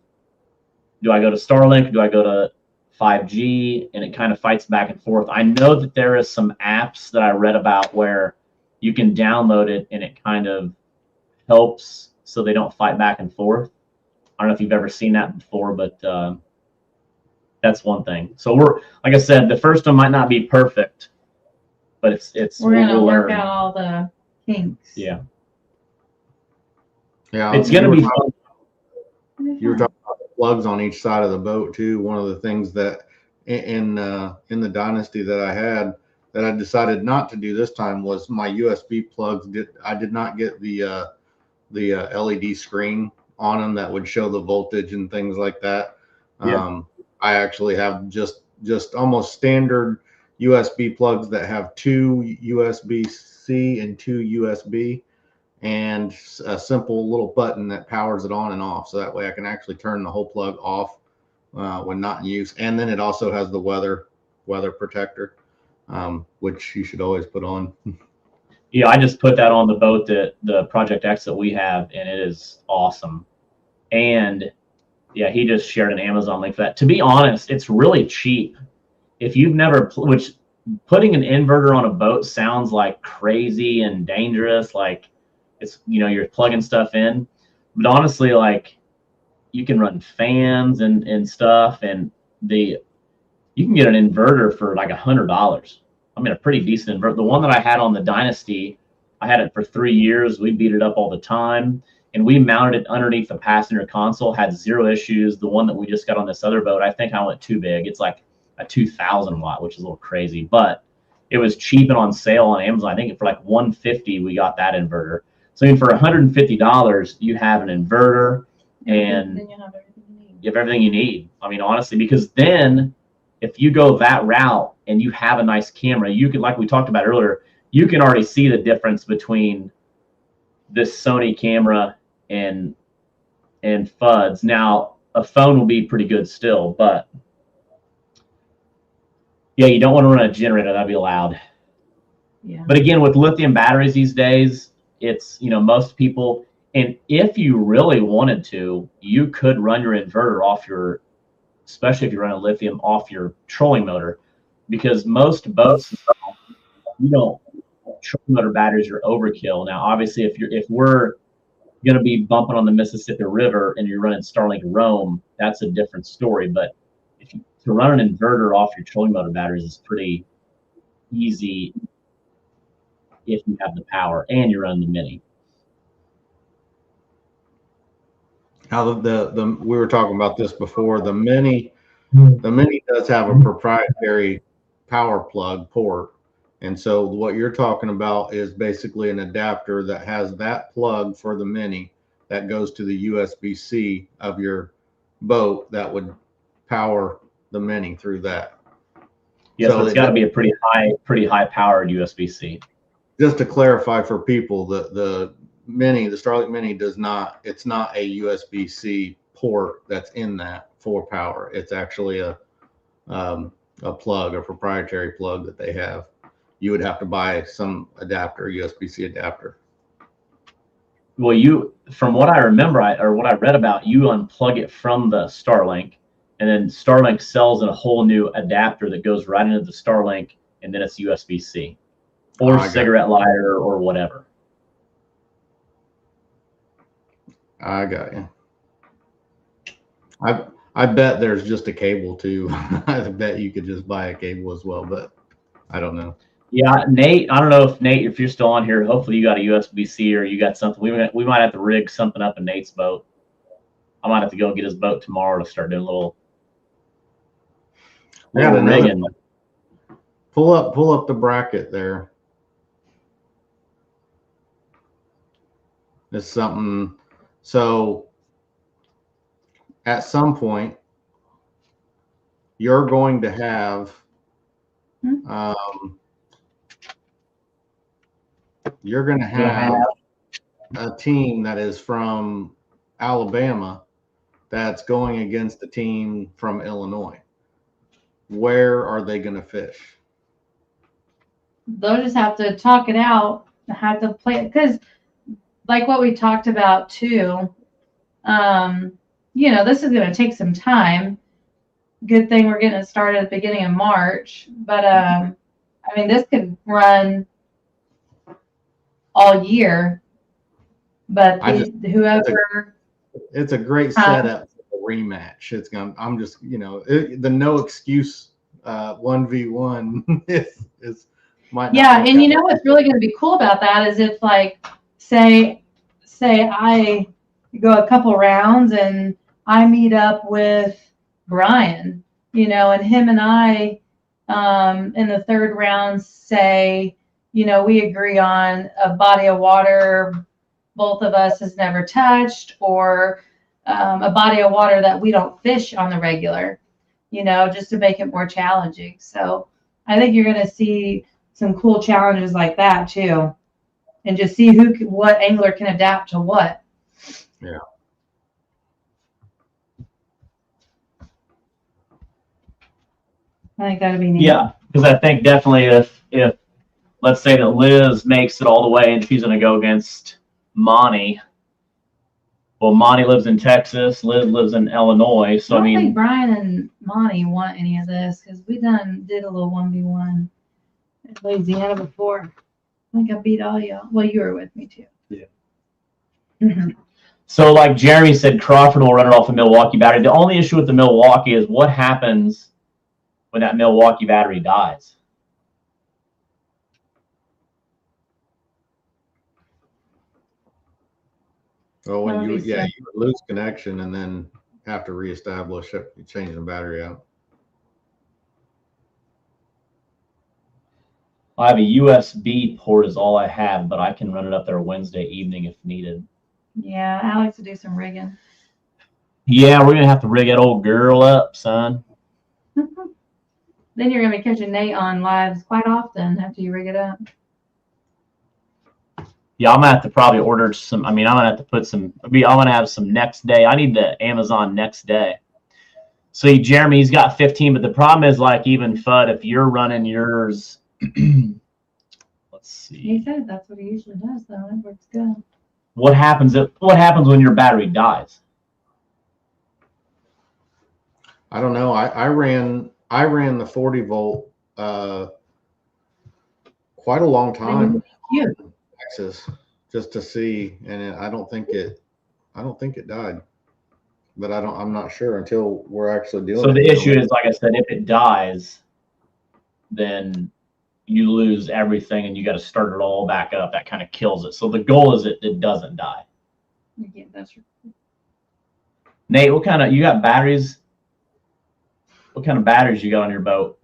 Do I go to Starlink? Do I go to 5G? And it kind of fights back and forth. I know that there is some apps that I read about where you can download it and it kind of helps so they don't fight back and forth. I don't know if you've ever seen that before, but that's one thing. So like I said, the first one might not be perfect, but we're gonna work out all the kinks. Yeah, it's gonna be fun. You were talking about the plugs on each side of the boat too. One of the things that in the Dynasty that I had that I decided not to do this time was my USB plugs. I did not get the LED screen on them that would show the voltage and things like that. Yeah. I actually have just almost standard USB plugs that have 2 USB-C and 2 USB, and a simple little button that powers it on and off. So that way I can actually turn the whole plug off when not in use. And then it also has the weather protector, which you should always put on. Yeah, I just put that on the boat, the Project X that we have, and it is awesome. And yeah, he just shared an Amazon link for that. To be honest, it's really cheap. If you've never, which putting an inverter on a boat sounds like crazy and dangerous, like it's, you're plugging stuff in. But honestly, like, you can run fans and stuff, and you can get an inverter for like $100. I mean, a pretty decent inverter. The one that I had on the Dynasty, I had it for 3 years. We beat it up all the time, and we mounted it underneath the passenger console, had zero issues. The one that we just got on this other boat, I think I went too big. It's like a 2,000 watt, which is a little crazy, but it was cheap and on sale on Amazon. I think for like $150, we got that inverter. So I mean, for $150, you have an inverter and then you have everything you need. you have everything you need. I mean, honestly, because then if you go that route and you have a nice camera, you can, like we talked about earlier, you can already see the difference between this Sony camera and FUDs. Now, a phone will be pretty good still, but yeah, you don't want to run a generator. That'd be loud. Yeah. But again, with lithium batteries these days, it's, most people, and if you really wanted to, you could run your inverter off your, especially if you run a lithium, off your trolling motor, because most boats, trolling motor batteries are overkill. Now, obviously, if we're going to be bumping on the Mississippi River and you're running Starlink Roam, that's a different story. But to run an inverter off your trolling motor batteries is pretty easy if you have the power and you're running the Mini. Now we were talking about this before. The Mini does have a proprietary power plug port, and so what you're talking about is basically an adapter that has that plug for the Mini that goes to the USB-C of your boat that would power the Mini through that. Yeah, so it's got to be a pretty high powered USB-C. Just to clarify for people, the Starlink Mini it's not a USB-C port that's in that for power. It's actually a plug, a proprietary plug that they have. You would have to buy some adapter, USB-C adapter. Well, from what I remember, or what I read about, you unplug it from the Starlink, and then Starlink sells a whole new adapter that goes right into the Starlink, and then it's USB-C or cigarette lighter or whatever. I got you. I bet there's just a cable too. I bet you could just buy a cable as well, but I don't know. Yeah, Nate, I don't know if you're still on here. Hopefully you got a USB-C or you got something. We might have to rig something up in Nate's boat. I might have to go get his boat tomorrow to start doing a little rigging. Pull up the bracket there. It's something. So at some point, you're going to have a team that is from Alabama that's going against a team from Illinois. Where are they going to fish? They'll just have to talk it out, have to play it, because like what we talked about too, this is going to take some time. Good thing we're getting it started at the beginning of March, but this could run all year. But it's a great setup for a rematch. It's gonna. I'm just the no excuse 1v1 is might. Yeah, and what's really going to be cool about that is if say I go a couple rounds and I meet up with Brian, and him and I in the third round say, we agree on a body of water both of us has never touched, or a body of water that we don't fish on the regular, just to make it more challenging. So I think you're going to see some cool challenges like that too, and just see what angler can adapt to what. Yeah. I think that'd be neat. Yeah, because I think definitely if let's say that Liz makes it all the way and she's going to go against Monty. Well, Monty lives in Texas, Liz lives in Illinois, so I don't think Brian and Monty want any of this, because we did a little 1v1 in Louisiana before. I think I beat all y'all. Well, you were with me too. Yeah. Mm-hmm. So like Jeremy said, Crawford will run it off a Milwaukee battery. The only issue with the Milwaukee is what happens when that Milwaukee battery dies. Well, when you Obviously. you would lose connection and then have to reestablish it, change the battery out. I have a USB port is all I have, but I can run it up there Wednesday evening if needed. Yeah, Alex will do some rigging. Yeah, we're gonna have to rig that old girl up, son. Then you're gonna be catching Nate on lives quite often after you rig it up. Yeah, I'm gonna have to probably order some. I mean, I'm gonna have to put some. I'm gonna have some next day. I need the Amazon next day. So Jeremy's got 15, but the problem is like even FUD, if you're running yours, let's see. He said that's what he usually does, though. It works good. What happens when your battery dies? I don't know. I ran the 40 volt quite a long time. Cute. Texas, just to see, and I don't think it died, but I'm not sure until we're actually dealing. So the issue is, like I said, if it dies, then you lose everything and you got to start it all back up. That kind of kills it. So the goal is it doesn't die. Yeah, that's true. Nate, you got batteries? What kind of batteries you got on your boat?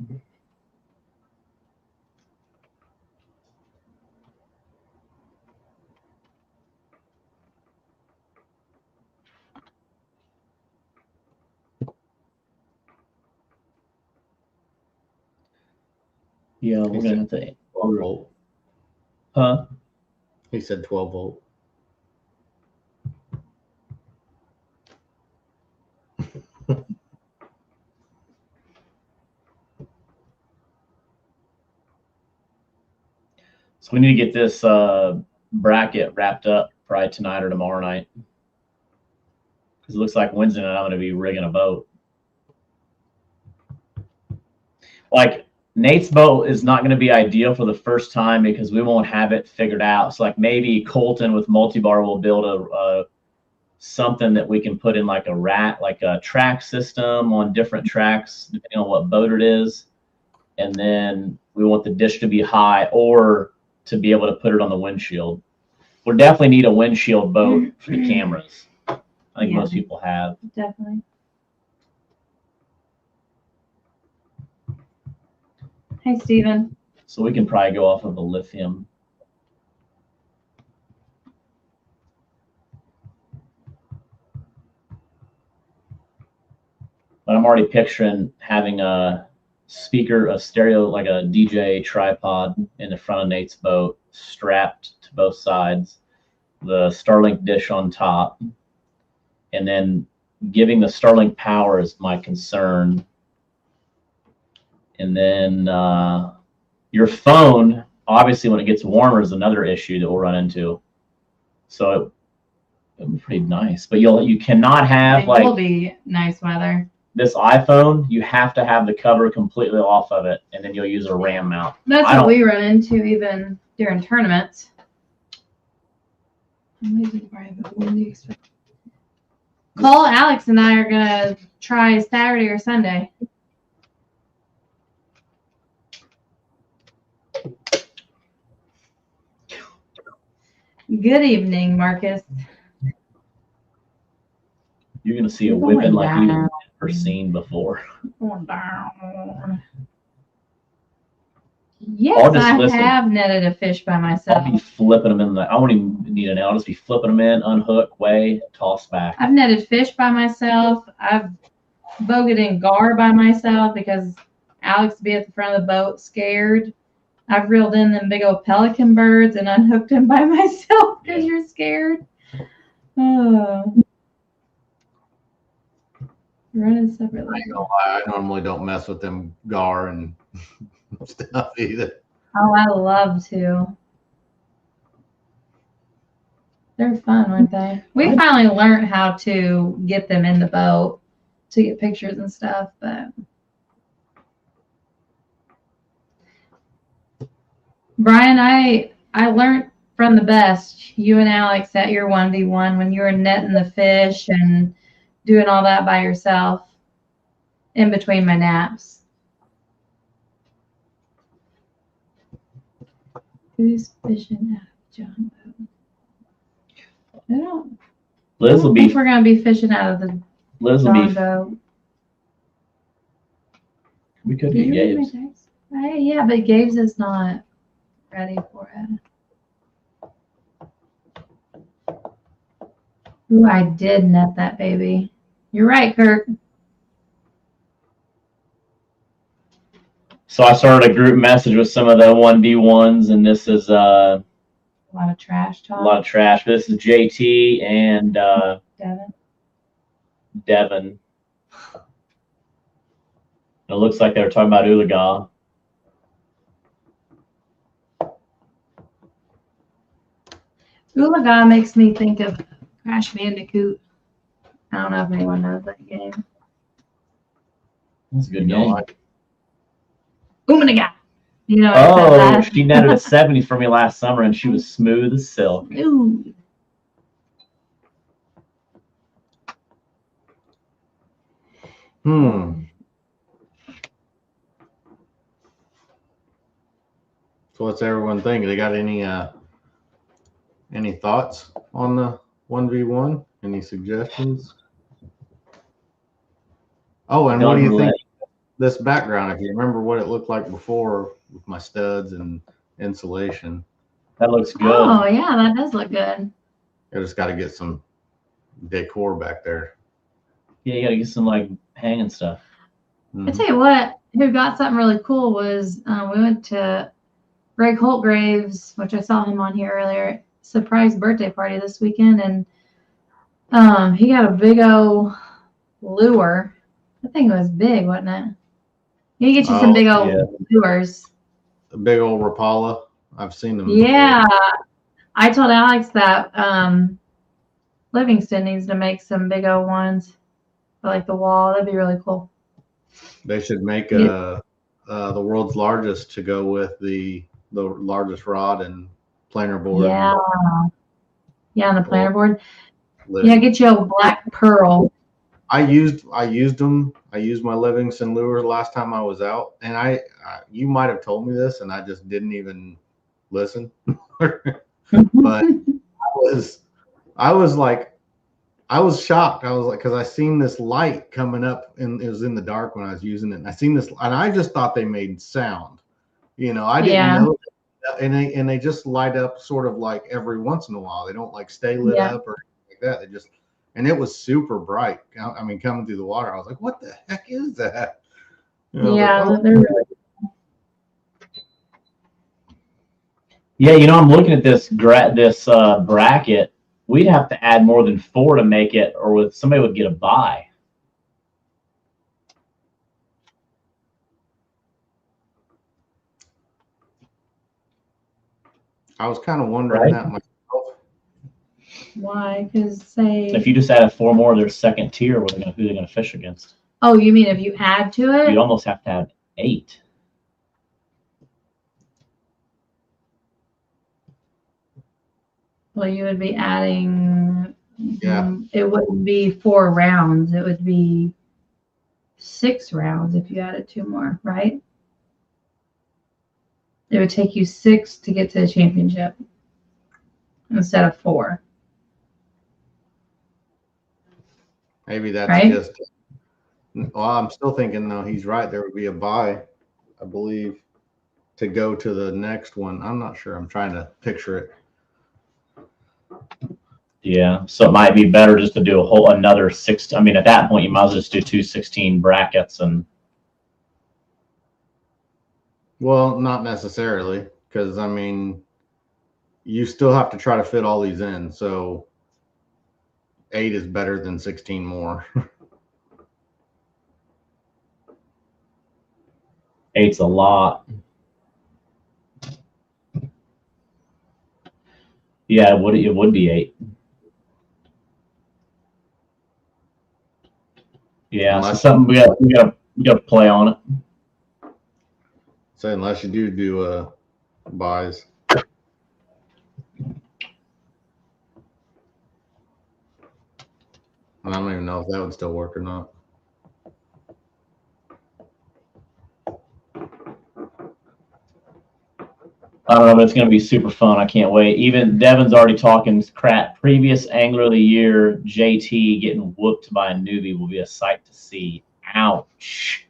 Yeah, we're gonna have to. 12 volt. Huh? He said 12 volt. So we need to get this bracket wrapped up probably tonight or tomorrow night. Because it looks like Wednesday night I'm going to be rigging a boat. Like Nate's boat is not going to be ideal for the first time because we won't have it figured out. So like maybe Colton with Multibar will build a something that we can put in like a track system on different tracks depending on what boat it is. And then we want the dish to be high or to be able to put it on the windshield. We'll definitely need a windshield boat for the cameras. I think most people have. Definitely. Hey, Steven. So we can probably go off of a lithium. But I'm already picturing having a speaker, a stereo, like a DJ tripod in the front of Nate's boat, strapped to both sides, the Starlink dish on top, and then giving the Starlink power is my concern. And then your phone, obviously, when it gets warmer, is another issue that we'll run into. So it'll be pretty nice, but you cannot have It will be nice weather. This iPhone, you have to have the cover completely off of it, and then you'll use a RAM mount. That's what we run into even during tournaments. Cole, Alex, and I are gonna try Saturday or Sunday. Good evening, Marcus. You're gonna see a Going whipping like you've down. never seen before. Going down. I'll Yes, just I listen. have netted a fish by myself. I'll be flipping them in I won't even need an I'll just be flipping them in, unhook, weigh, toss back. I've netted fish by myself. I've bogeted in gar by myself because Alex would be at the front of the boat scared. I've reeled in them big old pelican birds and unhooked them by myself because you're scared. Oh. Running separately. I normally don't mess with them gar and stuff either. Oh, I love to. They're fun, aren't they? We finally learned how to get them in the boat to get pictures and stuff, but Brian, I learned from the best. You and Alex at your 1v1 when you were netting the fish and doing all that by yourself in between my naps. Who's fishing out of John Boat? I don't Liz will think be we're gonna be fishing out of the John Boat. We could Did get you read my Gabe's. text? Yeah, but Gabe's is not ready for it. Ooh, I did net that baby. You're right, Kirk. So I started a group message with some of the 1v1s, and this is A lot of trash a talk. lot of trash. This is JT and Devin. Devin. It looks like they were talking about Ulaga. Ulaga makes me think of Crash Bandicoot. I don't know if anyone knows that game. That's a good No, game. Oomanaga. You know what Oh, I said she netted a 70 for me last summer, and she was smooth as silk. that? Ooh. So what's everyone thinking? They got any thoughts on the 1v1? Any suggestions? Oh, and what do you think this background? If you remember what it looked like before with my studs and insulation, That looks good. Oh, yeah, that does look good. I just got to get some decor back there. Yeah, you gotta get some like hanging stuff. I tell you what, who got something really cool was we went to Greg Holtgrave's, which I saw him on here earlier, surprise birthday party this weekend, and he got a big old lure. I think it was big, wasn't it? You get you some big old lures. A big old Rapala. I've seen them. Yeah. I told Alex that Livingston needs to make some big old ones for like the wall. That'd be really cool. They should make the world's largest to go with the largest rod and planer board. Yeah. Yeah, on the planter board. Live. Yeah, get you a black pearl. I used them. I used my Livingston lure last time I was out, and you might have told me this, and I just didn't even listen. But I was shocked. I was like, because I seen this light coming up, and it was in the dark when I was using it. And I seen this, and I just thought they made sound. I didn't know. And they just light up sort of like every once in a while. They don't like stay lit up or anything like that. They just. And it was super bright. I mean, coming through the water, I was like, "What the heck is that?" Yeah, like, they're really Yeah, I'm looking at this bracket. We'd have to add more than 4 to make it, or somebody would get a bye. I was kind of wondering that myself. Why? Because If you just added 4 more, their second tier, who are they gonna fish against? Oh, you mean if you add to it? You'd almost have to add 8. Well, you would be adding. Yeah. It wouldn't be 4 rounds. It would be 6 rounds if you added 2 more, right? It would take you 6 to get to the championship instead of 4. Maybe that's Right? just. Well, I'm still thinking though. He's right. There would be a bye, I believe, to go to the next one. I'm not sure. I'm trying to picture it. Yeah, so it might be better just to do another 6. I mean, at that point, you might as well just do 2 16 brackets and. Well, not necessarily, because I mean, you still have to try to fit all these in. So 8 is better than 16 more. 8's a lot. Yeah, it would be 8. Yeah, so something we got to play on it. So unless you do buys. And I don't even know if that would still work or not. I don't know, but it's going to be super fun. I can't wait. Even Devin's already talking crap. Previous angler of the year, JT, getting whooped by a newbie will be a sight to see. Ouch.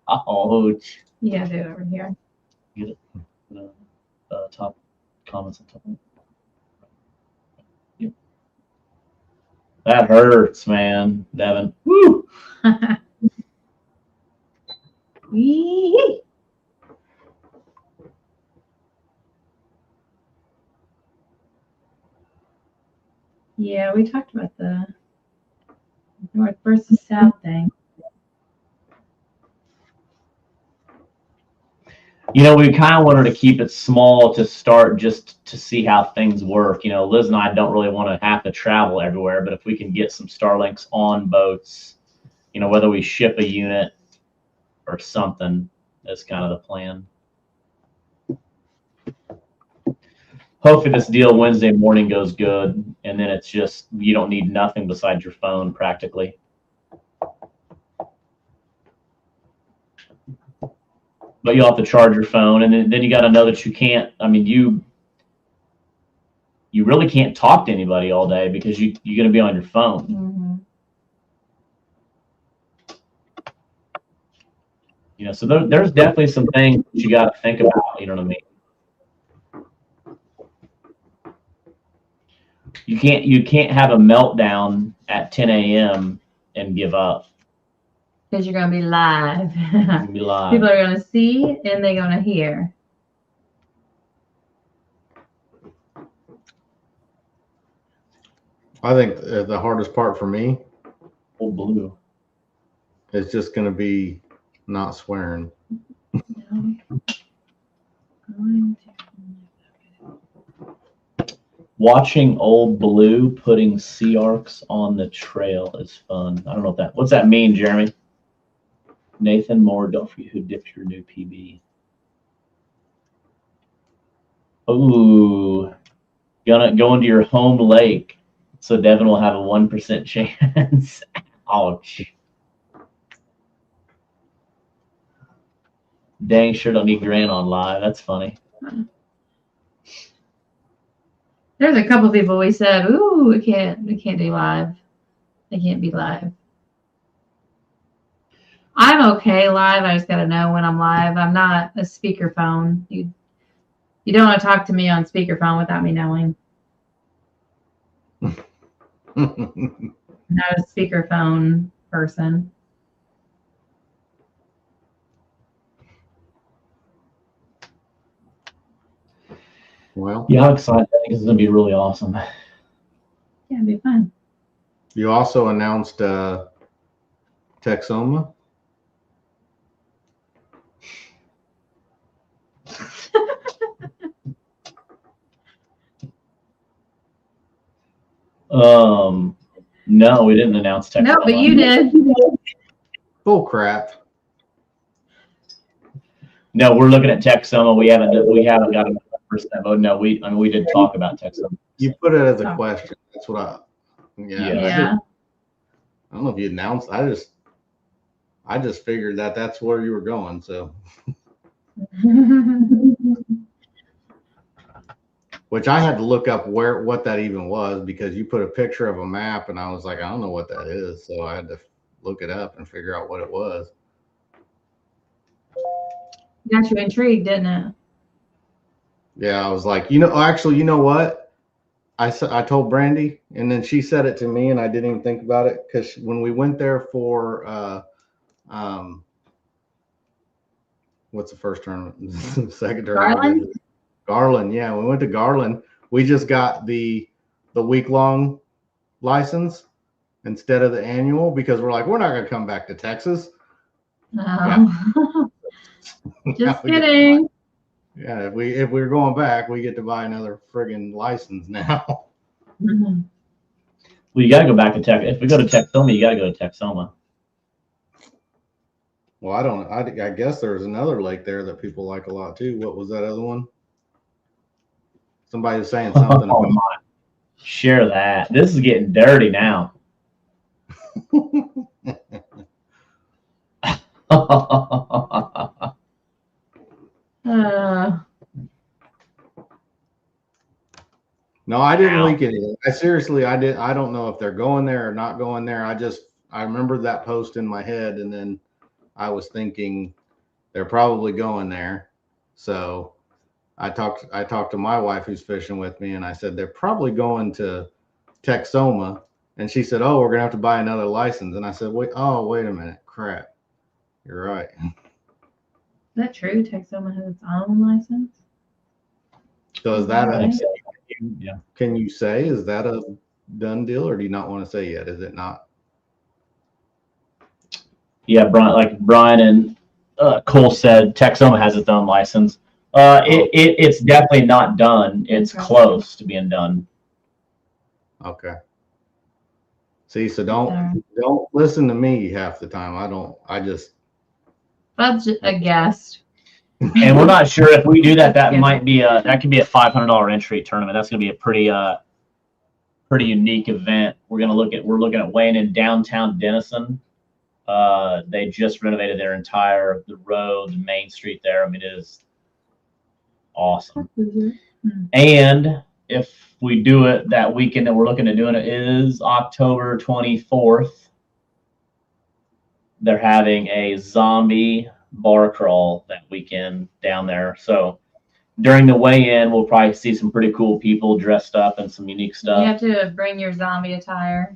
Ouch. Yeah, do it over here. Get it? Top comments on top. Yep. That hurts, man, Devin. Woo! Yee. Yeah, we talked about the north versus south thing. You know, we kind of wanted to keep it small to start just to see how things work. You know, Liz and I don't really want to have to travel everywhere, but if we can get some Starlinks on boats, you know, whether we ship a unit or something, that's kind of the plan. Hopefully this deal Wednesday morning goes good, and then it's just, you don't need nothing besides your phone practically. But you'll have to charge your phone, and then you got to know that you can't, I mean, you really can't talk to anybody all day because you're going to be on your phone. Mm-hmm. You know, so there's definitely some things that you got to think about, you know what I mean? You can't have a meltdown at 10 a.m. and give up. Because you're going to be live. Be live. People are going to see and they're going to hear. I think the hardest part for me Old blue. is just going to be not swearing. Watching Old Blue putting sea arcs on the trail is fun. I don't know what's that mean, Jeremy? Nathan Moore, don't forget who dipped your new PB. Ooh, gonna go into your home lake, so Devin will have a 1% chance. Ouch. Dang, sure don't need Grant on live. That's funny. There's a couple people we said, ooh, we can't do live. They can't be live. I'm okay live. I just gotta know when I'm live. I'm not a speakerphone. You don't want to talk to me on speakerphone without me knowing. Not a speakerphone person. Well, Yeah, I'm excited. I think this is gonna be really awesome. Yeah, it'd be fun. you also announced Texoma. No, we didn't announce Texoma. No, but you did. Bull crap. No, we're looking at Texoma. We haven't got a percent vote. No, we did talk about Texoma. You put it as a Oh. question. That's what Yeah. Yeah. I don't know if you announced. I just figured that's where you were going. So, which I had to look up what that even was because you put a picture of a map and I was like, I don't know what that is. So I had to look it up and figure out what it was. Got you intrigued, didn't it? Yeah, I was like, actually, you know what? I told Brandy, and then she said it to me, and I didn't even think about it because when we went there for what's the first tournament? Second tournament. Garland? Garland, yeah. We went to Garland. We just got the week-long license instead of the annual because we're like, we're not gonna come back to Texas. No. Now Just we get to kidding. Yeah, if we're going back, we get to buy another friggin' license now. Mhm. Well, you got to go back to Texas. If we go to Texoma, you got to go to Texoma. Well, I guess there's another lake there that people like a lot too. What was that other one? Somebody was saying something Oh, about my. Share that. This is getting dirty now. Uh, No, I didn't Wow. leak anything. I don't know if they're going there or not going there. I remember that post in my head, and then I was thinking they're probably going there. So I talked to my wife who's fishing with me, and I said they're probably going to Texoma, and she said, "Oh, we're gonna have to buy another license." And I said, "Wait a minute, crap, you're right." is that true? Texoma has its own license? So is that Right. Yeah. can you say, is that a done deal, or do you not want to say yet? Is it not? Yeah, Brian and Cole said, Texoma has its own license. It's definitely not done. It's Okay. close to being done. Okay. See, so don't listen to me half the time. That's just a guess. And we're not sure if we do that. That might be that could be a $500 entry tournament. That's going to be a pretty unique event. We're looking at weighing in downtown Denison. They just renovated the road, the main street there. I mean, it is awesome. And if we do it that weekend that we're looking at doing it is October 24th. They're having a zombie bar crawl that weekend down there. So during the weigh-in, we'll probably see some pretty cool people dressed up in some unique stuff. You have to bring your zombie attire.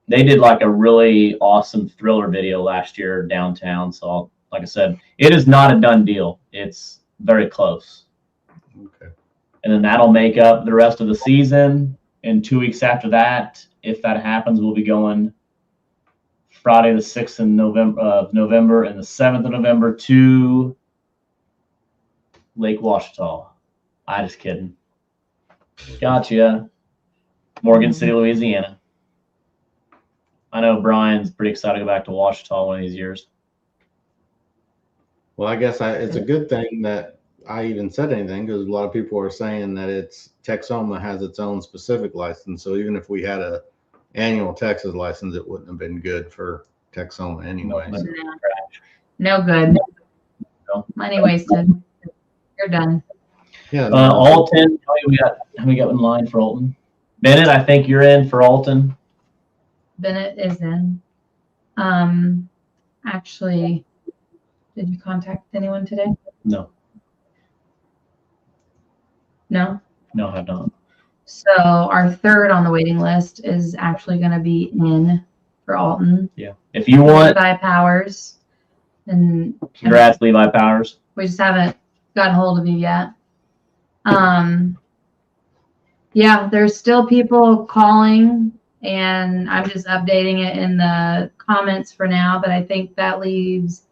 They did like a really awesome thriller video last year downtown. So like I said, it is not a done deal. It's very close. Okay. And then that'll make up the rest of the season. And 2 weeks after that, if that happens, we'll be going Friday the 6th of November and the 7th of November to Lake Ouachita. I just kidding. Gotcha. Morgan City, Louisiana. I know Brian's pretty excited to go back to Ouachita one of these years. Well, I guess it's a good thing that I even said anything, because a lot of people are saying that Texoma has its own specific license. So even if we had a annual Texas license, it wouldn't have been good for Texoma anyway. No. No good. No. Money wasted. You're done. Yeah. Alton, how many we got in line for Alton? Bennett, I think you're in for Alton. Bennett is in. Actually, did you contact anyone today? No, No. I have not. So our third on the waiting list is actually going to be in for Alton. Yeah. If you want, Levi Powers. And congrats, Levi Powers. we just haven't gotten hold of you yet. Yeah, there's still people calling, and I'm just updating it in the comments for now, but I think that leaves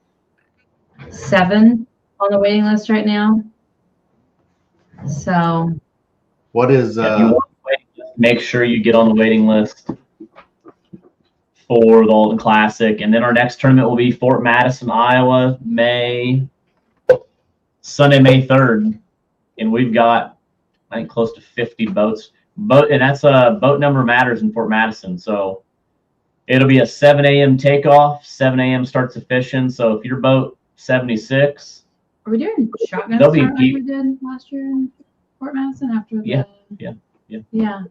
7 on the waiting list right now. So What is If you want to wait, make sure you get on the waiting list for the Alton Classic. And then our next tournament will be Fort Madison, Iowa, Sunday, May 3rd. And we've got, I think, close to 50 boats. And that's boat number matters in Fort Madison. So it'll be a 7 a.m. takeoff. 7 a.m. starts the fishing. So if your boat 76, are we doing shotgun There'll start be like we did last year in Fort Madison after the yeah.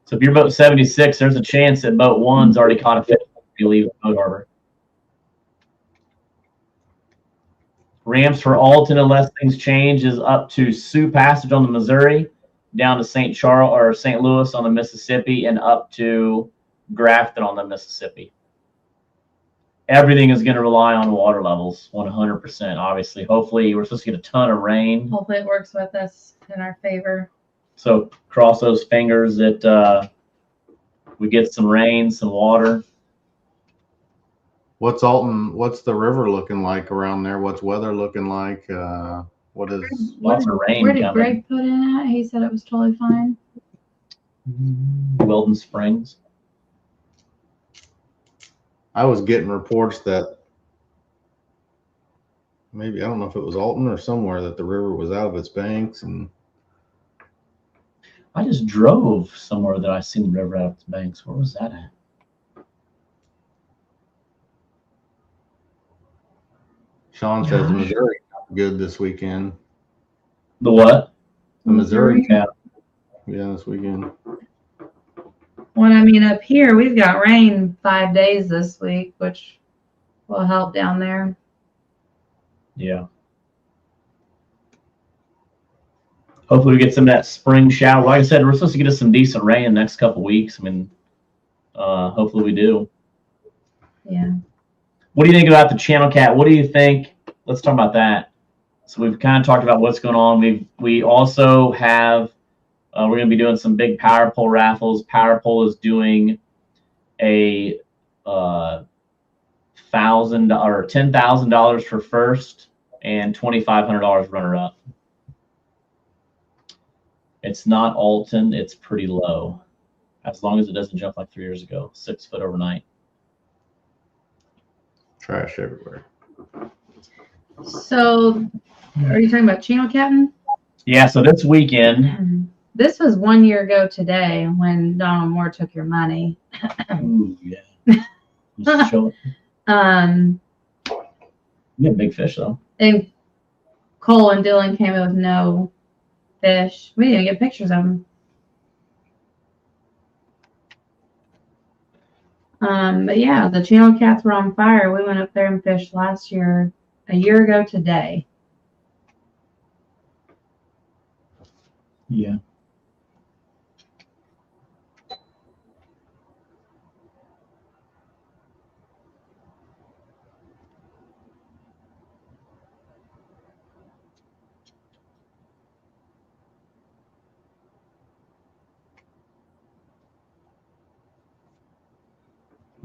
So if your boat 76, there's a chance that boat 1's already caught a fish if you leave Boat Harbor. Ramps for Alton, unless things change, is up to Sioux Passage on the Missouri, down to St. Charles or St. Louis on the Mississippi, and up to Grafton on the Mississippi. Everything is going to rely on water levels, 100%. Obviously, hopefully, we're supposed to get a ton of rain. Hopefully it works with us in our favor. So cross those fingers that we get some rain, some water. what's the river looking like around there? What's weather looking like? What is Lots of rain Where did coming. Greg put in at? He said it was totally fine. Weldon Springs. I was getting reports that maybe, I don't know if it was Alton or somewhere, that the river was out of its banks, and I just drove somewhere that I seen the river out of its banks. Where was that at? Sean says Gosh. Missouri good this weekend. The what? The Missouri, Yeah. yeah, this weekend. Well, I mean, up here we've got rain 5 days this week, which will help down there. Yeah. Hopefully we get some of that spring shower. Like I said, we're supposed to get us some decent rain in the next couple weeks. I mean, hopefully we do. Yeah. What do you think about the Channel Cat? What do you think? Let's talk about that. So we've kind of talked about what's going on. We also have we're going to be doing some big Power Pole raffles. Power Pole is doing a $1,000 or $10,000 for first and $2,500 runner up. It's not Alton. It's pretty low, as long as it doesn't jump like 3 years ago. 6 foot overnight. Trash everywhere. So, are you talking about Channel Captain? Yeah. So this weekend. This was 1 year ago today when Donald Moore took your money. Ooh, yeah. Just show it. You have big fish though. And Cole and Dylan came in with no fish. We didn't even get pictures of them. But yeah, the Channel Cats were on fire. We went up there and fished last year, a year ago today. Yeah.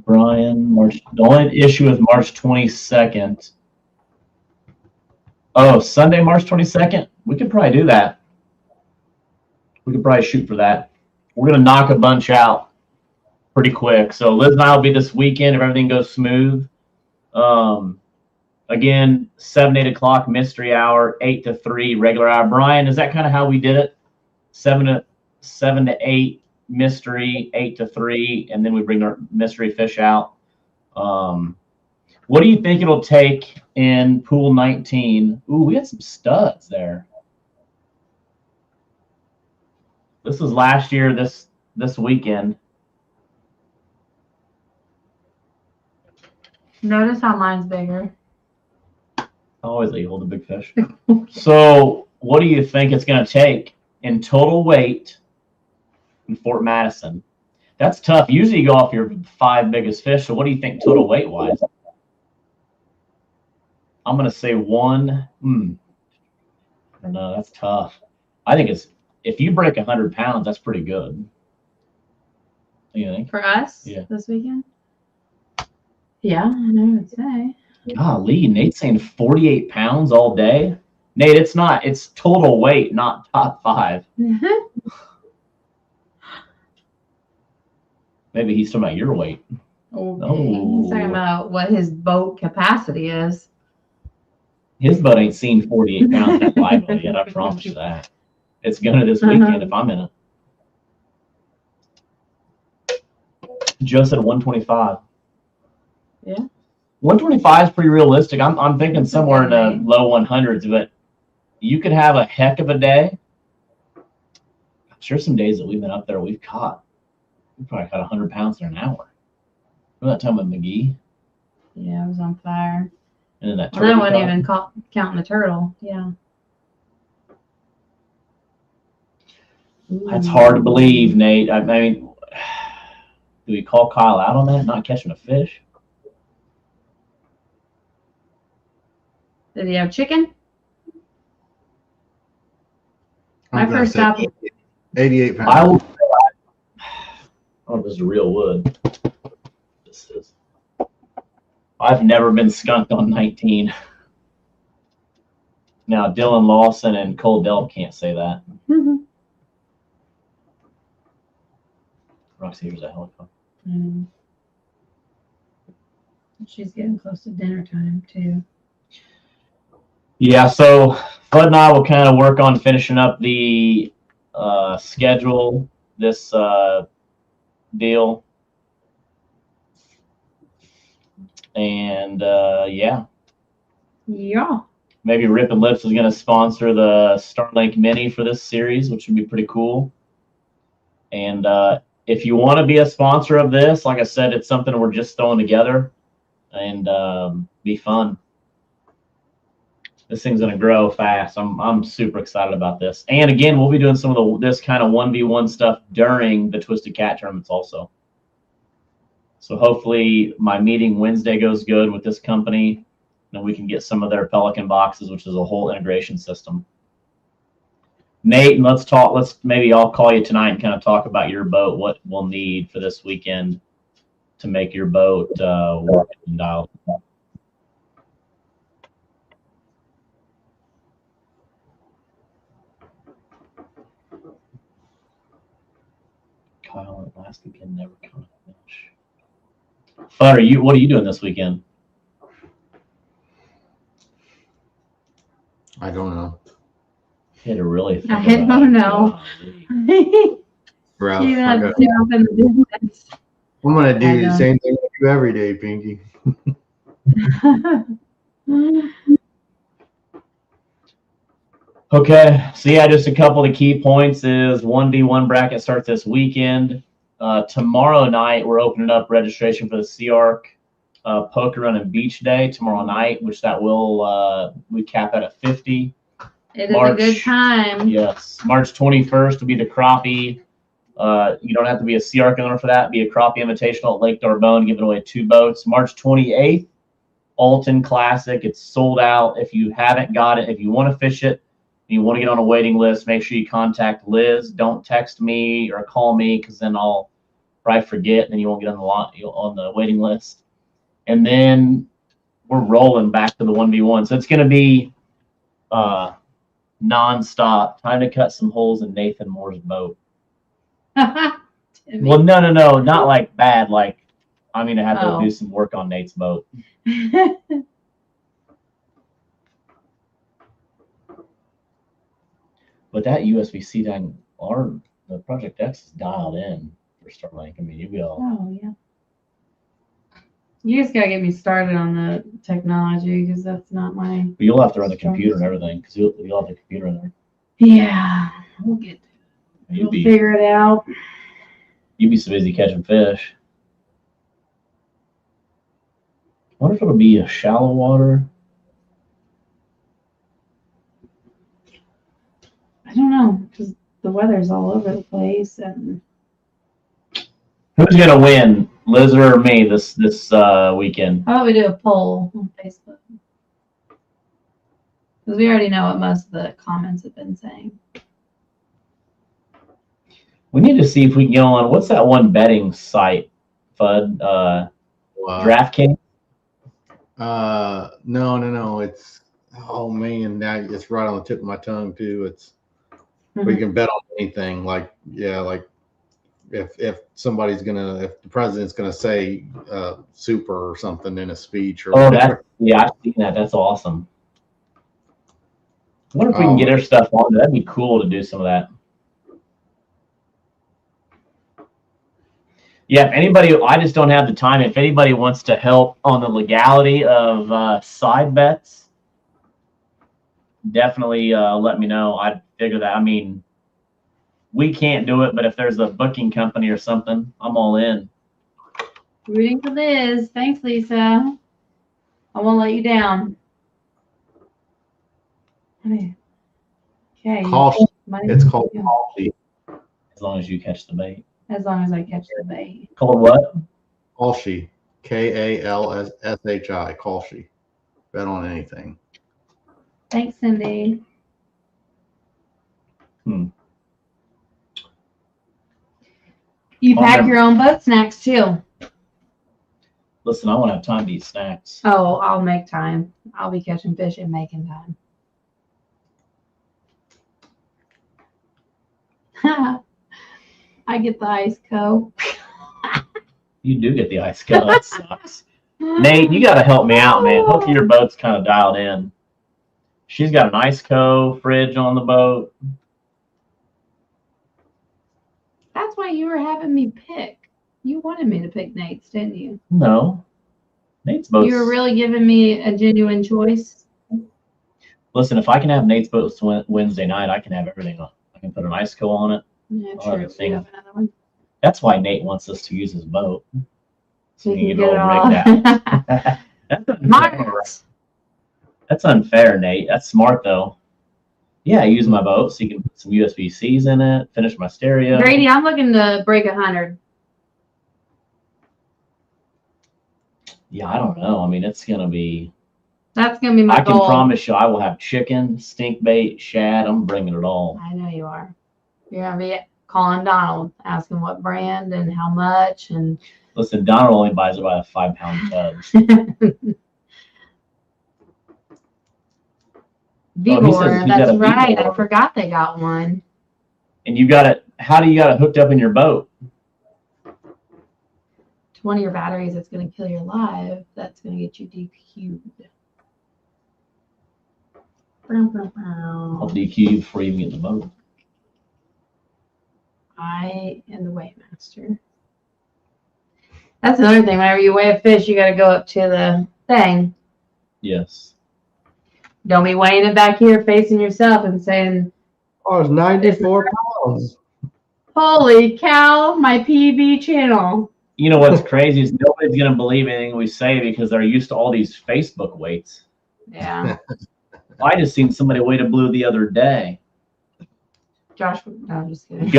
Brian, March. The only issue is March 22nd. Oh, Sunday, March 22nd. We could probably do that. We could probably shoot for that. We're gonna knock a bunch out pretty quick. So Liz and I will be this weekend if everything goes smooth. Again, 7 to 8 o'clock mystery hour, 8 to 3 regular hour. Brian, is that kind of how we did it? 7 to 8 mystery, 8 to 3, and then we bring our mystery fish out. What do you think it'll take in pool 19? Ooh, we had some studs there. This was last year, this weekend. Notice how mine's bigger. I always let you hold the big fish. So what do you think it's going to take in total weight in Fort Madison? That's tough. Usually you go off your 5 biggest fish. So what do you think total weight wise? I'm going to say 1. I don't know. That's tough. I think if you break 100 pounds, that's pretty good. What do you think? For us this weekend? Yeah, I would say. Golly, Nate's saying 48 pounds all day. Nate, it's not. It's total weight, not top 5. Maybe he's talking about your weight. Okay. He's talking about what his boat capacity is. His boat ain't seen 48 pounds that live yet. I promise you that. It's gonna this weekend if I'm in it. Joe said 125. Yeah. 125 is pretty realistic. I'm thinking somewhere in the low 100s, but you could have a heck of a day. I'm sure some days that we've been up there, we probably caught 100 pounds in an hour. Remember that time with McGee? Yeah, it was on fire. And then that Well, that turtle wasn't caught. even counting the turtle. Yeah. That's hard to believe, Nate. I mean, do we call Kyle out on that, not catching a fish? Did he have chicken? I'm My gonna first say stop. 88 pounds. I will. Oh, this is real wood. This is. I've never been skunked on 19. Now, Dylan Lawson and Cole Delp can't say that. Roxy, here's a helicopter. She's getting close to dinner time, too. Yeah, so Bud and I will kind of work on finishing up the schedule, this deal. And yeah. Yeah. Maybe Rip and Lips is going to sponsor the Starlink Mini for this series, which would be pretty cool. And if you want to be a sponsor of this, like I said, it's something we're just throwing together and be fun. This thing's going to grow fast. I'm super excited about this. And again, we'll be doing some of this kind of 1v1 stuff during the Twisted Cat tournaments also. So hopefully my meeting Wednesday goes good with this company, and we can get some of their Pelican boxes, which is a whole integration system. Nate, let's talk. Maybe I'll call you tonight and kind of talk about your boat, what we'll need for this weekend to make your boat work and dial. Kyle, last weekend never come to finish. Fudd, what are you doing this weekend? I don't know. You had to really think I about don't it. know. Ralph, You I have got- to up in the business. I'm gonna do I the know. same thing I do every day, Pinky. Okay, so yeah, just a couple of the key points is 1v1 bracket starts this weekend. Tomorrow night, we're opening up registration for the Sea-Arc Poker Run and Beach Day tomorrow night, which that will, we cap that at 50. It is a good time. Yes, March 21st will be the crappie. You don't have to be a Sea-Arc owner for that. Be a crappie invitational at Lake D'Arbonne, giving away 2 boats. March 28th, Alton Classic. It's sold out. If you haven't got it, if you want to fish it, you want to get on a waiting list, make sure you contact Liz. Don't text me or call me, because then I'll probably forget, and then you won't get on the waiting list. And then we're rolling back to the 1v1. So it's going to be nonstop. Time to cut some holes in Nathan Moore's boat. Well, no, not like bad. Like, I mean, I have to Oh. do some work on Nate's boat. But that USB-C thing, the Project X is dialed in for Starlink. I mean, you'll be all. Oh, yeah. You just gotta get me started on the technology, because that's not my. But you'll have to run the computer and everything, because you'll have the computer in there. Yeah, we'll figure it out. You'd be so busy catching fish. I wonder if it'll be a shallow water. I don't know, because the weather's all over the place, and Who's gonna win, Liz or me, this weekend? how about we do a poll on Facebook? Because we already know what most of the comments have been saying. We need to see if we can get on. What's that one betting site, Fudd? DraftKings. No. It's, oh man, now it's right on the tip of my tongue too. It's we can bet on anything. Like, yeah, like if somebody's if the president's gonna say super or something in a speech or Oh, whatever. I've seen that. That's awesome. I wonder if we can get our stuff on. That'd be cool to do some of that. Yeah, if anybody, I just don't have the time. If anybody wants to help on the legality of side bets, definitely let me know. I'd figure that. I mean, we can't do it, but if there's a booking company or something, I'm all in. Rooting for Liz. Thanks, Lisa. I won't let you down. Okay. Caution. It's called Yeah. Kalshi. As long as you catch the bait. As long as I catch the bait. Called what? Kalshi. Kalshi. Kalshi. Bet on anything. Thanks, Cindy. You Oh, pack never- your own boat snacks too. Listen, I won't have time to eat snacks. Oh, I'll make time. I'll be catching fish and making time. I get the ice Coke. You do get the ice cut. That sucks. Nate, you got to help me out, man. Hopefully your boat's kind of dialed in. She's got an ice fridge on the boat. That's why you were having me pick. You wanted me to pick Nate's, didn't you? No. Nate's boat's... You were really giving me a genuine choice. Listen, if I can have Nate's boat Wednesday night, I can have everything on. I can put an Iceco on it. Yeah, Oh, true. the thing. We have another one. That's why Nate wants us to use his boat. So he you can can get it all all. rigged out. That's unfair. Smart. That's unfair, Nate. That's smart though. Yeah, I use my boat so you can put some USB-Cs in it, finish my stereo. Grady, I'm looking to break 100. Yeah, I don't know. I mean, it's gonna be. That's gonna be my I can goal. promise you, I will have chicken, stink bait, shad. I'm bringing it all. I know you are. You're gonna be calling Donald, asking what brand and how much, and Listen, Donald only buys about a 5-pound tubs. Vibor, he's that's got a right. I Vibor. forgot they got one. And you got it. How do you got it hooked up in your boat? To one of your batteries that's gonna kill your live. That's gonna get you DQ'd. I'll DQ you before you even get in the boat. I am the weigh master. That's another thing. Whenever you weigh a fish, you got to go up to the thing. Yes. Don't be weighing it back here, facing yourself, and saying, Oh, it's 94 pounds. "Holy cow, my PB channel." You know what's crazy is nobody's gonna believe anything we say because they're used to all these Facebook weights. Yeah, I just seen somebody weigh a blue the other day. Josh. No, I'm just kidding.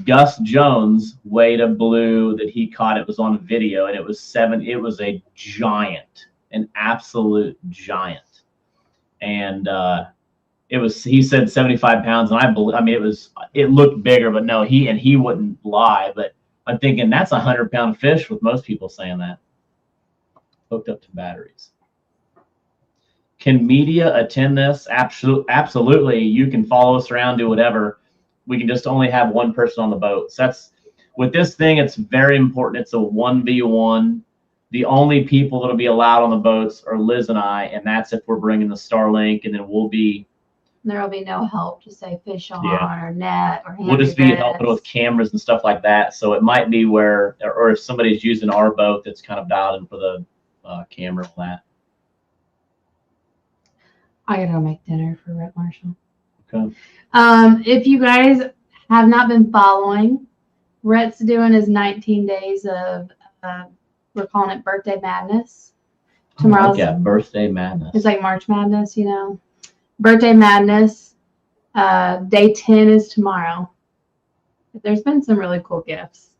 Gus Jones weighed a blue that he caught. It was on video, and it was 7. It was a giant, an absolute giant, and it was. He said 75 pounds, and I mean, it looked bigger, but no, he wouldn't lie. But I'm thinking that's a 100-pound fish, with most people saying that. Hooked up to batteries. Can media attend this? Absolutely. You can follow us around, do whatever. We can just only have one person on the boat. So that's with this thing. It's very important. It's a 1v1. The only people that'll be allowed on the boats are Liz and I, and that's if we're bringing the Starlink, and then we'll be. There will be no help to say fish on Yeah. or net or. We'll just be helping with cameras and stuff like that. So it might be where, or if somebody's using our boat that's kind of dialed in for the camera and that. I gotta go make dinner for Rhett Marshall. Okay. If you guys have not been following, Rhett's doing his 19 days of, we're calling it Birthday Madness. Tomorrow's Birthday Madness. It's like March Madness, you know. Birthday Madness. Day 10 is tomorrow. There's been some really cool gifts.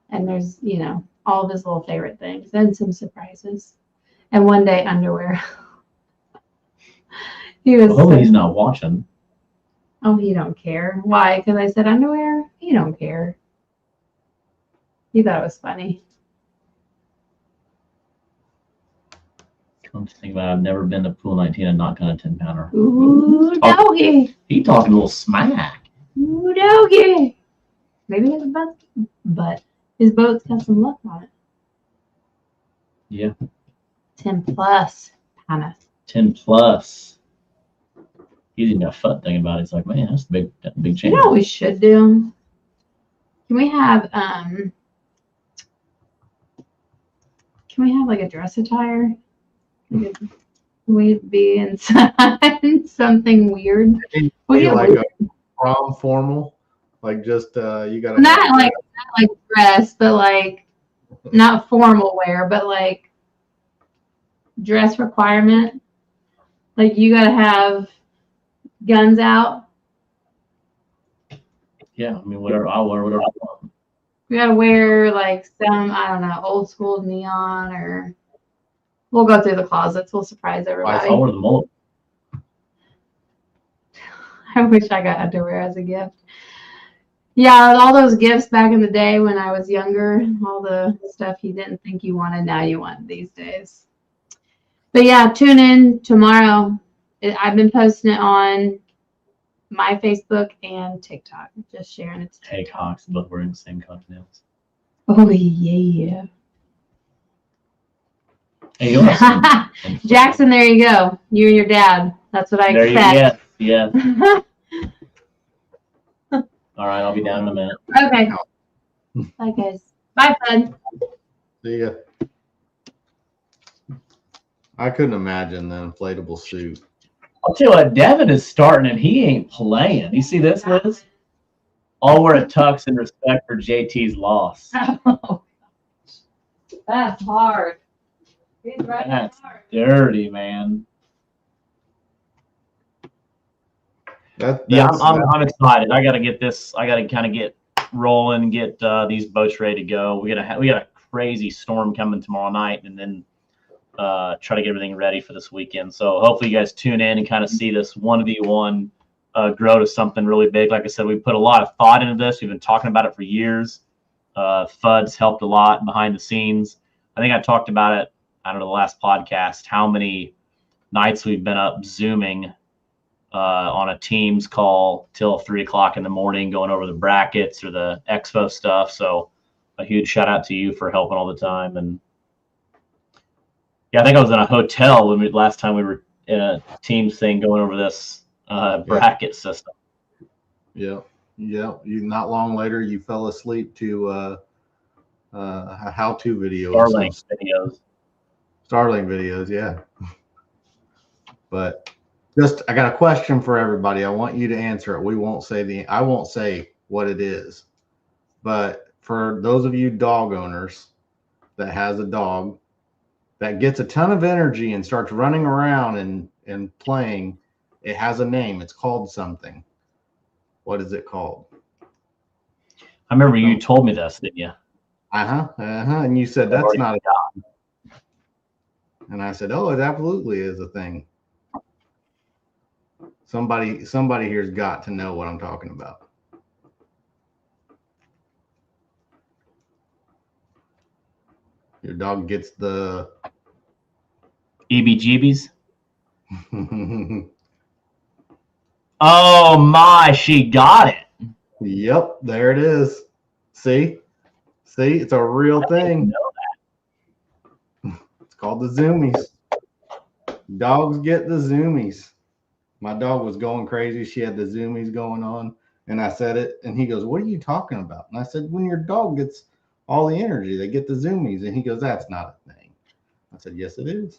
And there's, you know, all of his little favorite things and some surprises. And one day underwear. He was. Oh, he's not watching. Oh, he don't care. Why? Because I said underwear? He don't care. He thought it was funny. Come to think about it, I've never been to Pool 19 and not done a 10-pounder. Ooh, doggy. He talking a little smack. Ooh, doggy. Maybe his boat, but his boat's got some luck on it. Yeah. 10 plus, Hannah. 10 plus. He's even got a fun thing about it. He's like, man, that's a big change. You know what we should do? Can we have like a dress attire? We'd be inside something weird. Be like a prom formal, like just you gotta not like dress, but like not formal wear, but like dress requirement. Like you gotta have guns out. Yeah, I mean, whatever. I'll wear whatever I want. We gotta wear like some, I don't know, old school neon, or we'll go through the closets. We'll surprise everybody. I'll wear the mullet. I wish I got underwear as a gift. Yeah, all those gifts back in the day when I was younger, all the stuff you didn't think you wanted, now you want these days. But yeah, tune in tomorrow. I've been posting it on my Facebook and TikTok. Just sharing it. Hey, Cox, both wearing the same continents. Oh yeah. Hey, you want Jackson, there you go. You and your dad. That's what I expect. Yeah. All right, I'll be down in a minute. Okay. Bye, guys. Bye, bud. See ya. I couldn't imagine the inflatable suit. I'll tell you what, Devin is starting and he ain't playing. You see this, Liz? I'll wear a tux in respect for JT's loss. That's hard. He's right. That's dirty, man. I'm excited. I got to get this. I got to kind of get rolling, get these boats ready to go. We got a crazy storm coming tomorrow night, and then try to get everything ready for this weekend. So hopefully you guys tune in and kind of see this 1v1 grow to something really big. Like I said, we put a lot of thought into this. We've been talking about it for years. FUD's helped a lot behind the scenes. I think I talked about it, I don't know, the last podcast, how many nights we've been up Zooming on a Teams call till 3 o'clock in the morning, going over the brackets or the expo stuff. So a huge shout out to you for helping all the time. And yeah, I think I was in a hotel last time we were in a Teams thing going over this bracket system. Yeah. You not long later you fell asleep to a how-to video. Starlink videos, yeah. But I got a question for everybody. I want you to answer it. I won't say what it is. But for those of you dog owners that has a dog that gets a ton of energy and starts running around and playing, it has a name. It's called something. What is it called? I remember you told me this, didn't you? And you said that's not a dog. And I said, oh, it absolutely is a thing. Somebody here's got to know what I'm talking about. Your dog gets the EBGBs. Oh my, she got it. Yep, there it is. See, it's a real thing. Know that. It's called the zoomies. Dogs get the zoomies. My dog was going crazy. She had the zoomies going on, and I said it, and he goes, "What are you talking about?" And I said, "When your dog gets all the energy, they get the zoomies." And he goes, "That's not a thing." I said, "Yes, it is."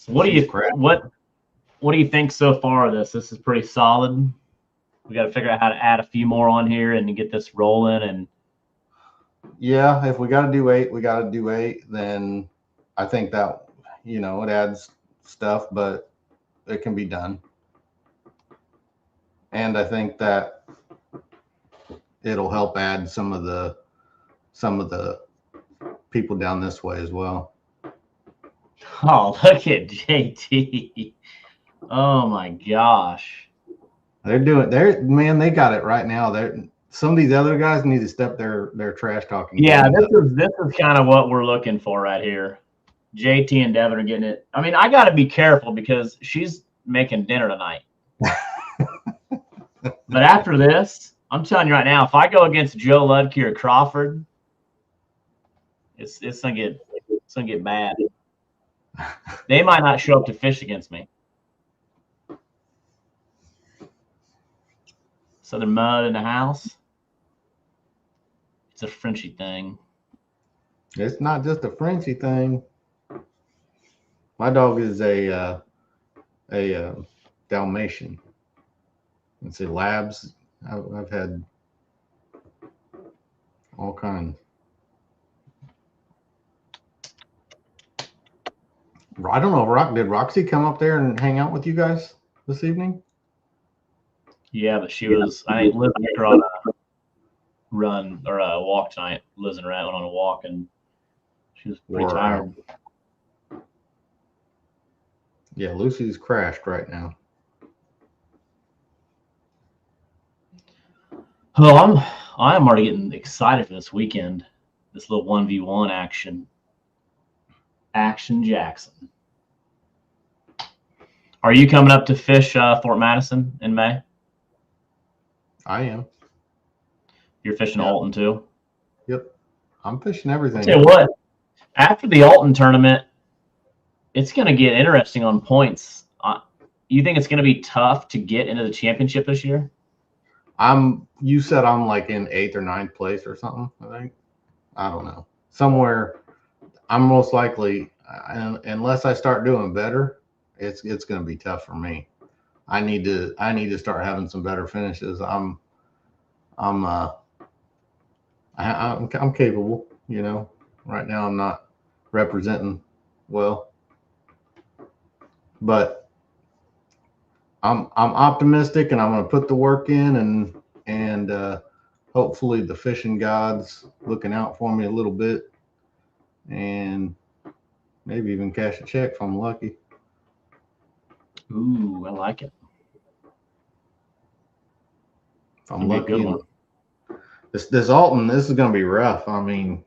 What do you think so far of this? This is pretty solid. We got to figure out how to add a few more on here and get this rolling. And yeah, if we got to do 8, we got to do 8. Then I think that, it adds stuff, but it can be done. And I think that it'll help add some of the people down this way as well. oh, look at JT. Oh my gosh. They got it right now. Some of these other guys need to step their trash talking. Yeah, this is kind of what we're looking for right here. JT and Devin are getting it. I mean, I got to be careful because she's making dinner tonight. But after this, I'm telling you right now, if I go against Joe Ludke or Crawford, it's gonna get bad. They might not show up to fish against me. Southern Mud in the house. It's a Frenchie thing. It's not just a Frenchie thing. My dog is a Dalmatian. It's a Labs. I've had all kinds. I don't know. Did Roxy come up there and hang out with you guys this evening? Yeah, but she was. I Liz took her on a run or a walk tonight. Liz and Rat went on a walk, and she was pretty tired. Yeah, Lucy's crashed right now. Oh, I'm already getting excited for this weekend. This little 1v1 action. Action Jackson. Are you coming up to fish Fort Madison in May? I am. You're fishing Alton too? Yep. I'm fishing everything. I'll tell you what, after the Alton tournament, it's going to get interesting on points. You think it's going to be tough to get into the championship this year? You said I'm like in 8th or 9th place or something, I think. I don't know. Somewhere I'm most likely, unless I start doing better, it's going to be tough for me. I need to start having some better finishes. I'm capable, you know. Right now I'm not representing well, but I'm optimistic, and I'm going to put the work in, and hopefully the fishing gods looking out for me a little bit, and maybe even cash a check if I'm lucky. Ooh, I like it. If I'm That'd be a lucky. good one. This Alton, this is going to be rough. I mean,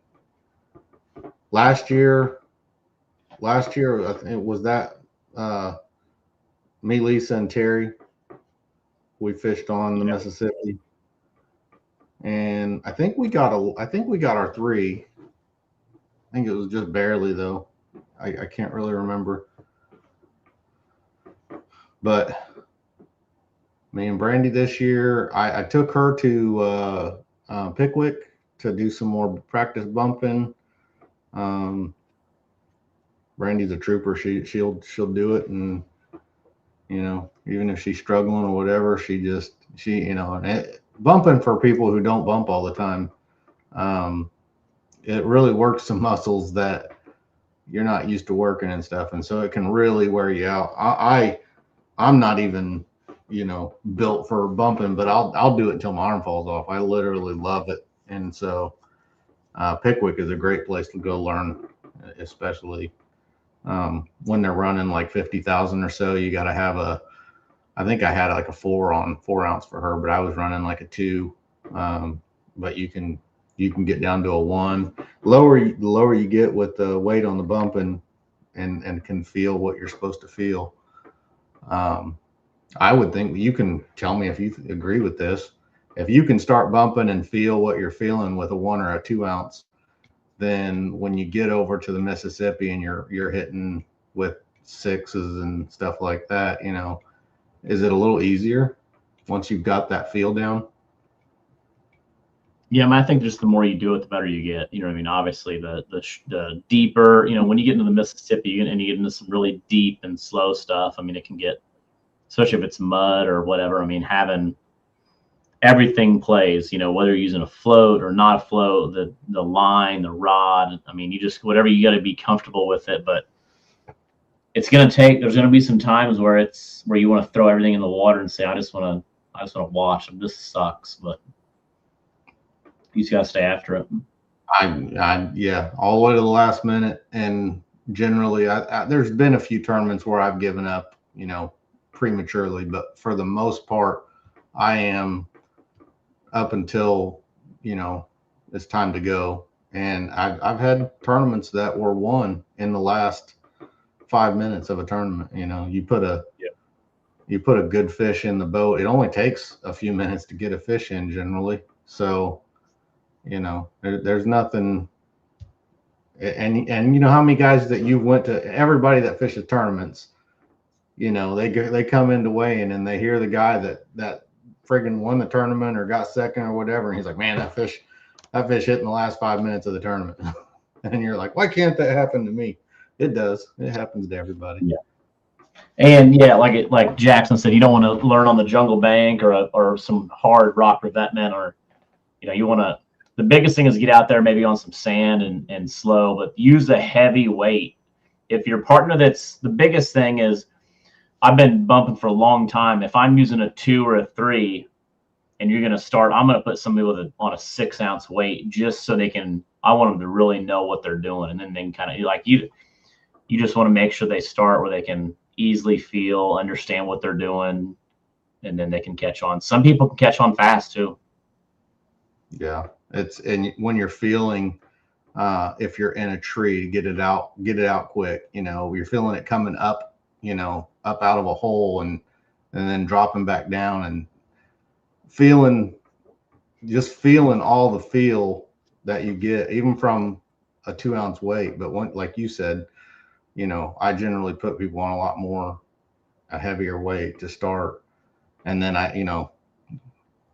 last year, I think it was that me, Lisa, and Terry. We fished on the Mississippi, and I think we got our 3. I think it was just barely though. I can't really remember. But me and Brandy this year, I took her to Pickwick to do some more practice bumping. Brandy's a trooper. She'll do it, and you know, even if she's struggling or whatever, she you know, and bumping for people who don't bump all the time, it really works some muscles that you're not used to working and stuff, and so it can really wear you out. I'm not even, you know, built for bumping, but I'll do it until my arm falls off. I literally love it, and so Pickwick is a great place to go learn, especially when they're running like 50,000 or so. You got to have I think I had like a 4 ounce for her, but I was running like a 2. But you can get down to a 1. The lower you get with the weight on the bump and can feel what you're supposed to feel. I would think you can tell me if you agree with this. If you can start bumping and feel what you're feeling with a 1 or a 2 ounce, then when you get over to the Mississippi and you're hitting with 6s and stuff like that, you know, is it a little easier once you've got that feel down? Yeah, I mean, I think just the more you do it, the better you get. You know what I mean? Obviously, the deeper, you know, when you get into the Mississippi and you get into some really deep and slow stuff, I mean, it can get, especially if it's mud or whatever. I mean, having everything plays, you know, whether you're using a float or not a float, the line, the rod. I mean, you just, whatever, you got to be comfortable with it. But it's going to take, there's going to be some times where you want to throw everything in the water and say, I just want to watch them. This sucks. But you just got to stay after it. Yeah, all the way to the last minute. And generally, there's been a few tournaments where I've given up, you know, prematurely, but for the most part, I am up until, you know, it's time to go. And I've had tournaments that were won in the last 5 minutes of a tournament. You know, you put a good fish in the boat. It only takes a few minutes to get a fish in generally. So, you know, there's nothing. And you know how many guys that you went to, everybody that fishes tournaments, you know, they come into weigh-in and they hear the guy that friggin' won the tournament or got second or whatever, and he's like, man, that fish hit in the last 5 minutes of the tournament. And you're like, why can't that happen to me? It does. It happens to everybody. Yeah. And yeah, like Jackson said, you don't want to learn on the jungle bank or some hard rock revetment, or, you know, you want to, the biggest thing is get out there maybe on some sand and slow, but use a heavy weight. If your partner, the biggest thing is, I've been bumping for a long time. If I'm using a 2 or a 3 and you're going to start, I'm going to put somebody on a 6 ounce weight just so I want them to really know what they're doing. And then they can kind of, like, you just want to make sure they start where they can easily feel, understand what they're doing, and then they can catch on. Some people can catch on fast too. Yeah. And when you're feeling, if you're in a tree, get it out quick. You know, you're feeling it coming up, you know, up out of a hole and then dropping back down, and feeling all the feel that you get, even from a 2 ounce weight. But like you said, you know, I generally put people on a heavier weight to start. And then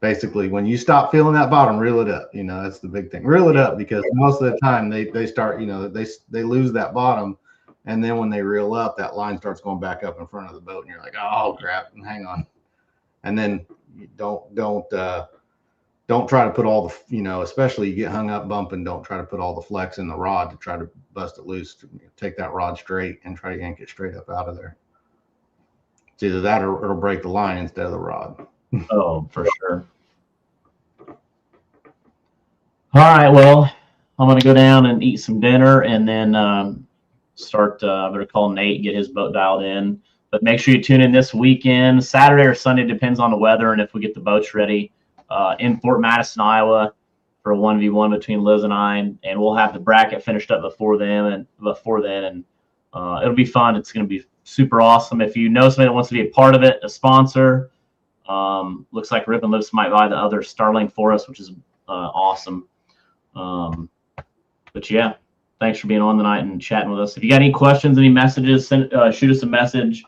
basically when you stop feeling that bottom, reel it up. You know, that's the big thing. Reel it up, because most of the time they start, you know, they lose that bottom, and then when they reel up, that line starts going back up in front of the boat, and you're like, oh crap, hang on. And then don't try to put all the, you know, especially you get hung up bumping, don't try to put all the flex in the rod to try to bust it loose. Take that rod straight and try to yank it straight up out of there. It's either that or it'll break the line instead of the rod. Oh, for sure. All right, well, I'm going to go down and eat some dinner, and then start, better call Nate, get his boat dialed in. But make sure you tune in this weekend, Saturday or Sunday, depends on the weather and if we get the boats ready, in Fort Madison, Iowa, for a 1v1 between Liz and I, and we'll have the bracket finished up before then, and it'll be fun. It's going to be super awesome. If you know somebody that wants to be a part of it, a sponsor, looks like Rip and Lips might buy the other Starling for us, which is awesome. But yeah, thanks for being on tonight and chatting with us. If you got any questions, any messages, shoot us a message.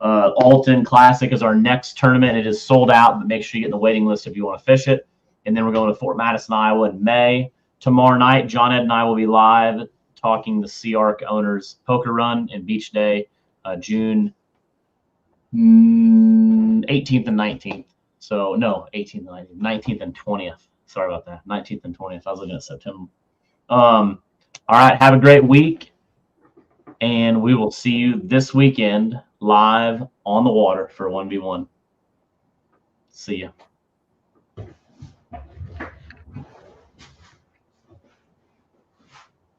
Alton Classic is our next tournament. It is sold out, but make sure you get in the waiting list if you want to fish it. And then we're going to Fort Madison, Iowa in May. Tomorrow night, John Ed and I will be live talking the Sea Arc Owners Poker Run and Beach Day, June 18th and 19th. So no, 18th and 19th and 20th. Sorry about that. 19th and 20th. I was looking at September. All right. Have a great week. And we will see you this weekend live on the water for 1v1. See ya.